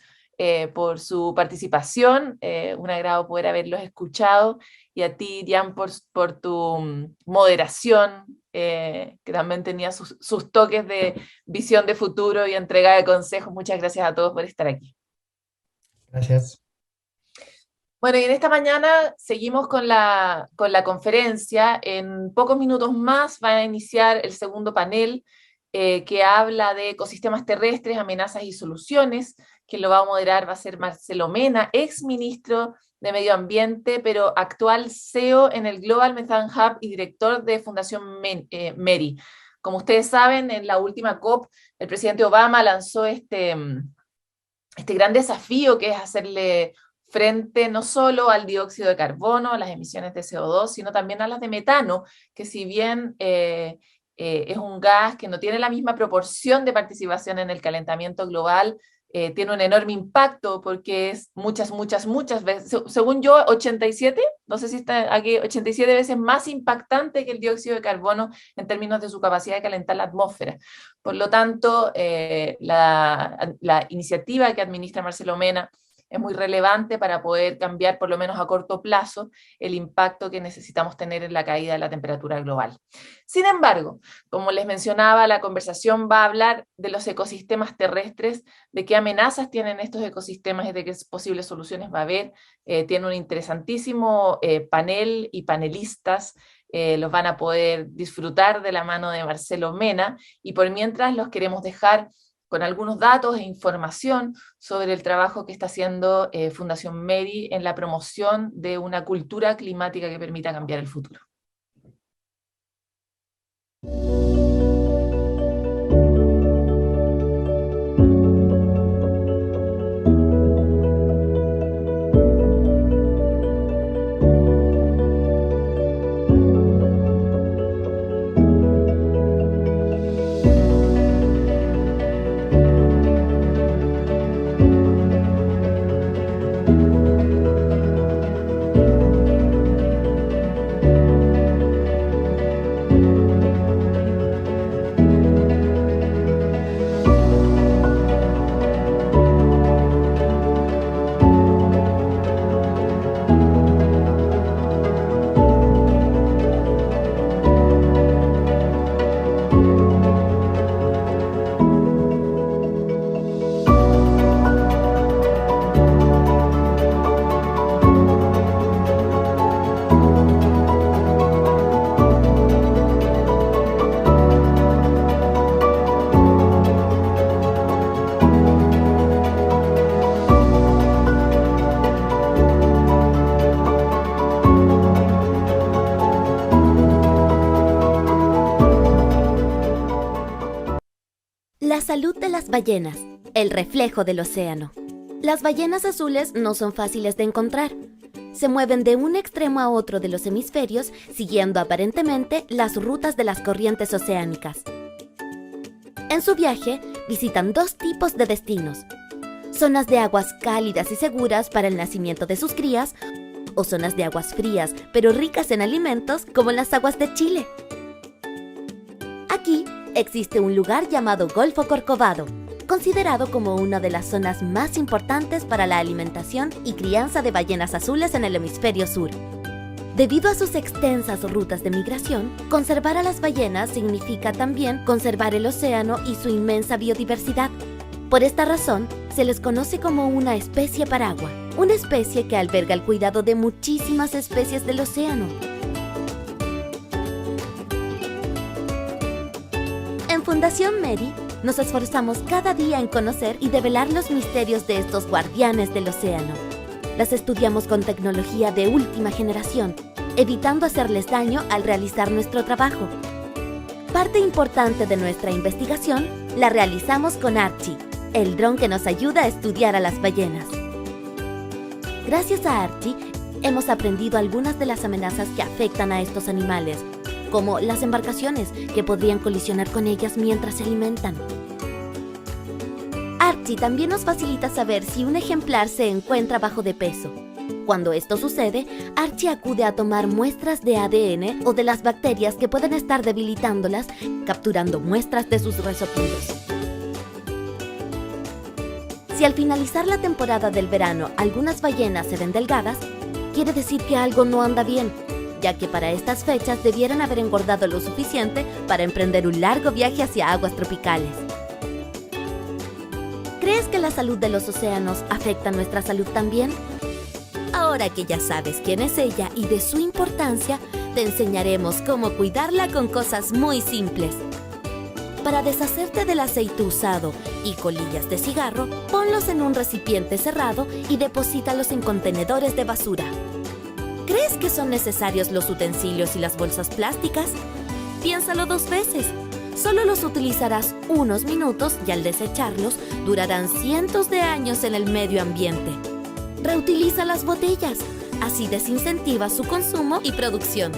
por su participación, un agrado poder haberlos escuchado, y a ti, Jan, por tu moderación, que también tenía sus toques de visión de futuro y entrega de consejos. Muchas gracias a todos por estar aquí. Gracias. Bueno, y en esta mañana seguimos con la conferencia. En pocos minutos más va a iniciar el segundo panel, que habla de ecosistemas terrestres, amenazas y soluciones. Quien lo va a moderar va a ser Marcelo Mena, ex ministro de Medio Ambiente, pero actual CEO en el Global Methane Hub y director de Fundación MERI. Como ustedes saben, en la última COP, el presidente Obama lanzó este gran desafío que es hacerle frente no solo al dióxido de carbono, a las emisiones de CO2, sino también a las de metano, que si bien es un gas que no tiene la misma proporción de participación en el calentamiento global, tiene un enorme impacto porque es muchas veces, según yo, 87, no sé si está aquí, 87 veces más impactante que el dióxido de carbono en términos de su capacidad de calentar la atmósfera. Por lo tanto, la iniciativa que administra Marcelo Mena es muy relevante para poder cambiar, por lo menos a corto plazo, el impacto que necesitamos tener en la caída de la temperatura global. Sin embargo, como les mencionaba, la conversación va a hablar de los ecosistemas terrestres, de qué amenazas tienen estos ecosistemas y de qué posibles soluciones va a haber. Tiene un interesantísimo panel y panelistas. Los van a poder disfrutar de la mano de Marcelo Mena, y por mientras los queremos dejar con algunos datos e información sobre el trabajo que está haciendo Fundación MERI en la promoción de una cultura climática que permita cambiar el futuro. salud de las ballenas, el reflejo del océano. Las ballenas azules no son fáciles de encontrar. Se mueven de un extremo a otro de los hemisferios, siguiendo aparentemente las rutas de las corrientes oceánicas. En su viaje, visitan dos tipos de destinos: zonas de aguas cálidas y seguras para el nacimiento de sus crías, o zonas de aguas frías, pero ricas en alimentos, como las aguas de Chile. Aquí existe un lugar llamado Golfo Corcovado, considerado como una de las zonas más importantes para la alimentación y crianza de ballenas azules en el hemisferio sur. Debido a sus extensas rutas de migración, conservar a las ballenas significa también conservar el océano y su inmensa biodiversidad. Por esta razón, se les conoce como una especie paragua, una especie que alberga el cuidado de muchísimas especies del océano. En Fundación MERI, nos esforzamos cada día en conocer y develar los misterios de estos guardianes del océano. Las estudiamos con tecnología de última generación, evitando hacerles daño al realizar nuestro trabajo. Parte importante de nuestra investigación la realizamos con Archie, el dron que nos ayuda a estudiar a las ballenas. Gracias a Archie, hemos aprendido algunas de las amenazas que afectan a estos animales, como las embarcaciones que podrían colisionar con ellas mientras se alimentan. Archie también nos facilita saber si un ejemplar se encuentra bajo de peso. Cuando esto sucede, Archie acude a tomar muestras de ADN o de las bacterias que pueden estar debilitándolas, capturando muestras de sus resoplidos. Si al finalizar la temporada del verano algunas ballenas se ven delgadas, quiere decir que algo no anda bien, ya que para estas fechas debieran haber engordado lo suficiente para emprender un largo viaje hacia aguas tropicales. ¿Crees que la salud de los océanos afecta nuestra salud también? Ahora que ya sabes quién es ella y de su importancia, te enseñaremos cómo cuidarla con cosas muy simples. Para deshacerte del aceite usado y colillas de cigarro, ponlos en un recipiente cerrado y deposítalos en contenedores de basura. ¿Crees que son necesarios los utensilios y las bolsas plásticas? Piénsalo 2 veces. Solo los utilizarás unos minutos y al desecharlos durarán cientos de años en el medio ambiente. Reutiliza las botellas, así desincentivas su consumo y producción.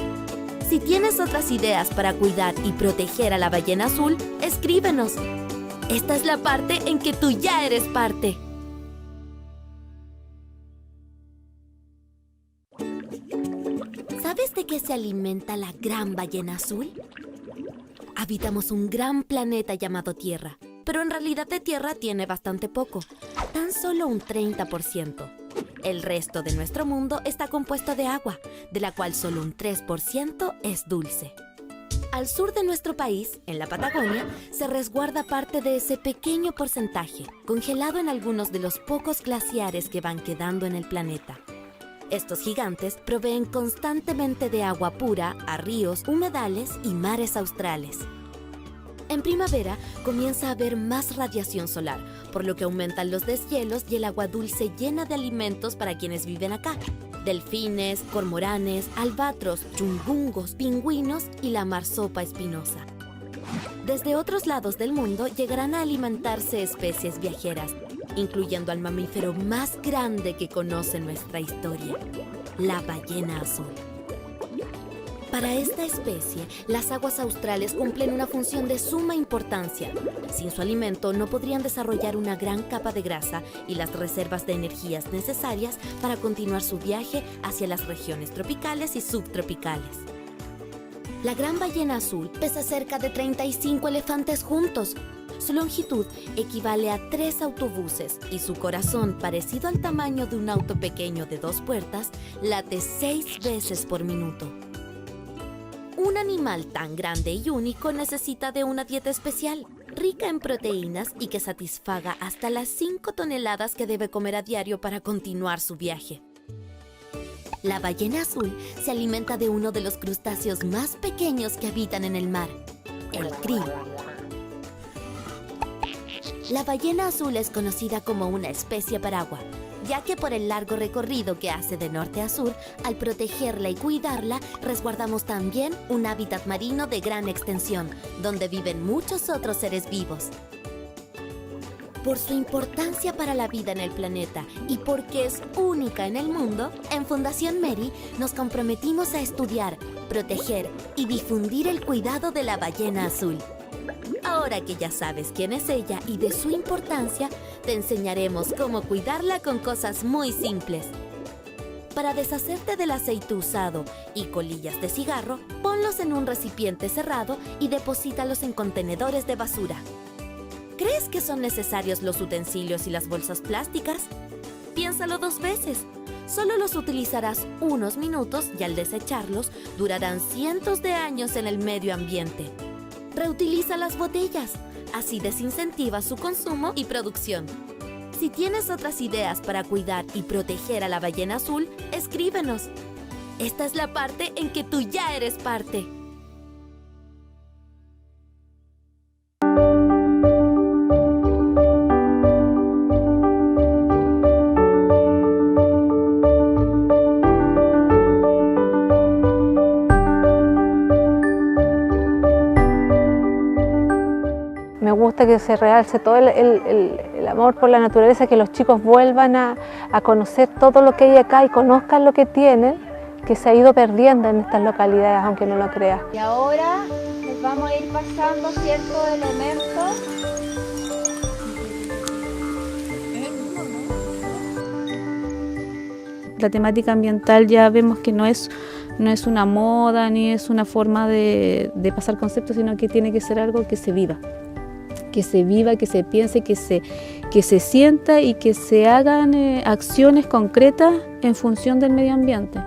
Si tienes otras ideas para cuidar y proteger a la ballena azul, escríbenos. Esta es la parte en que tú ya eres parte. ¿Sabes de qué se alimenta la gran ballena azul? Habitamos un gran planeta llamado Tierra, pero en realidad de Tierra tiene bastante poco, tan solo un 30%. El resto de nuestro mundo está compuesto de agua, de la cual solo un 3% es dulce. Al sur de nuestro país, en la Patagonia, se resguarda parte de ese pequeño porcentaje, congelado en algunos de los pocos glaciares que van quedando en el planeta. Estos gigantes proveen constantemente de agua pura a ríos, humedales y mares australes. En primavera comienza a haber más radiación solar, por lo que aumentan los deshielos y el agua dulce llena de alimentos para quienes viven acá: delfines, cormoranes, albatros, chungungos, pingüinos y la marsopa espinosa. Desde otros lados del mundo llegarán a alimentarse especies viajeras, incluyendo al mamífero más grande que conoce nuestra historia, la ballena azul. Para esta especie, las aguas australes cumplen una función de suma importancia. Sin su alimento no podrían desarrollar una gran capa de grasa y las reservas de energías necesarias para continuar su viaje hacia las regiones tropicales y subtropicales. La gran ballena azul pesa cerca de 35 elefantes juntos. Su longitud equivale a 3 autobuses y su corazón, parecido al tamaño de un auto pequeño de 2 puertas, late 6 veces por minuto. Un animal tan grande y único necesita de una dieta especial, rica en proteínas y que satisfaga hasta las 5 toneladas que debe comer a diario para continuar su viaje. La ballena azul se alimenta de uno de los crustáceos más pequeños que habitan en el mar, el krill. La ballena azul es conocida como una especie paragua, ya que por el largo recorrido que hace de norte a sur, al protegerla y cuidarla, resguardamos también un hábitat marino de gran extensión, donde viven muchos otros seres vivos. Por su importancia para la vida en el planeta y porque es única en el mundo, en Fundación Mary nos comprometimos a estudiar, proteger y difundir el cuidado de la ballena azul. Ahora que ya sabes quién es ella y de su importancia, te enseñaremos cómo cuidarla con cosas muy simples. Para deshacerte del aceite usado y colillas de cigarro, ponlos en un recipiente cerrado y deposítalos en contenedores de basura. ¿Crees que son necesarios los utensilios y las bolsas plásticas? Piénsalo 2 veces. Solo los utilizarás unos minutos y al desecharlos durarán cientos de años en el medio ambiente. Reutiliza las botellas, así desincentivas su consumo y producción. Si tienes otras ideas para cuidar y proteger a la ballena azul, escríbenos. Esta es la parte en que tú ya eres parte. Me gusta que se realce todo el amor por la naturaleza, que los chicos vuelvan a conocer todo lo que hay acá y conozcan lo que tienen, que se ha ido perdiendo en estas localidades, aunque no lo creas. Y ahora les vamos a ir pasando ciertos elementos. La temática ambiental ya vemos que no es una moda ni es una forma de pasar conceptos, sino que tiene que ser algo que se viva, que se piense, que se sienta y que se hagan acciones concretas en función del medio ambiente.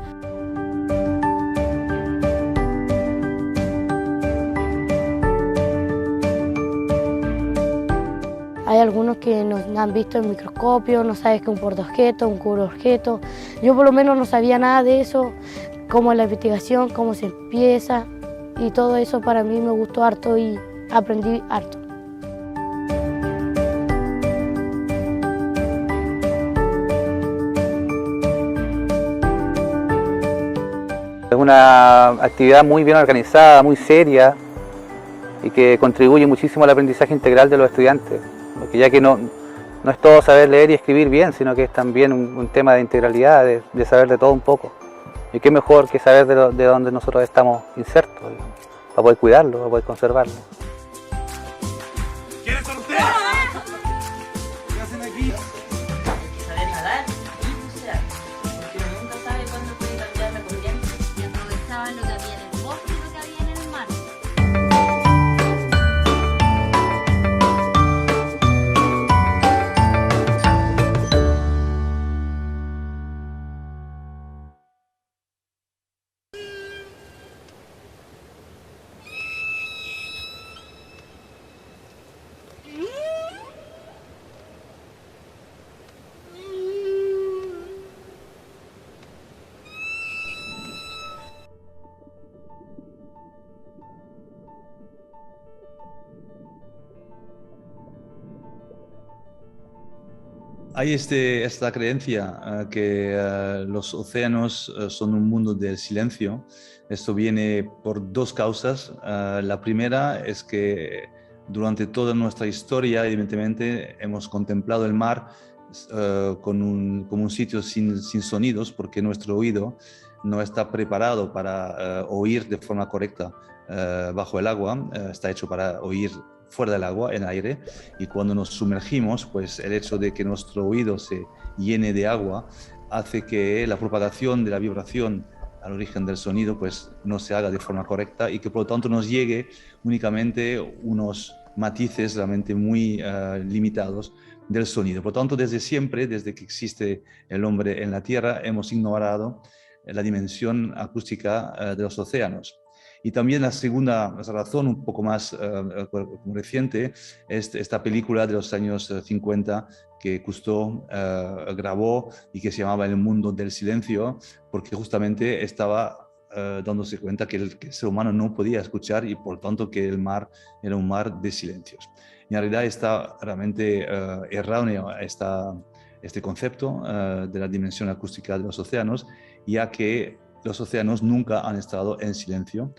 Hay algunos que nos han visto en microscopio, no sabes qué es un portaobjeto, un cubreobjeto. Yo por lo menos no sabía nada de eso, cómo es la investigación, cómo se empieza, y todo eso para mí me gustó harto y aprendí harto. Es una actividad muy bien organizada, muy seria y que contribuye muchísimo al aprendizaje integral de los estudiantes, porque ya que no es todo saber leer y escribir bien, sino que es también un tema de integralidad, de saber de todo un poco. Y qué mejor que saber de dónde nosotros estamos insertos, para poder cuidarlo, para poder conservarlo. ¿Quiénes son ustedes? ¿Qué hacen aquí? Hay que saber nadar y bucear, porque uno nunca sabe cuándo puede cambiar la corriente. Y aprovechaban lo que había en el bosque y lo que había en el mar. Hay esta creencia que los océanos son un mundo del silencio. Esto viene por 2 causas. La primera es que durante toda nuestra historia, evidentemente, hemos contemplado el mar como un sitio sin sonidos, porque nuestro oído no está preparado para oír de forma correcta bajo el agua. Está hecho para oír fuera del agua, en aire, y cuando nos sumergimos, pues el hecho de que nuestro oído se llene de agua hace que la propagación de la vibración al origen del sonido pues no se haga de forma correcta y que por lo tanto nos llegue únicamente unos matices realmente muy limitados del sonido. Por lo tanto, desde siempre, desde que existe el hombre en la Tierra, hemos ignorado la dimensión acústica de los océanos. Y también la segunda razón, un poco más reciente, es esta película de los años 50 que Cousteau grabó y que se llamaba El mundo del silencio, porque justamente estaba dándose cuenta que el ser humano no podía escuchar y por tanto que el mar era un mar de silencios. Y en realidad está realmente erróneo este concepto de la dimensión acústica de los océanos, ya que los océanos nunca han estado en silencio.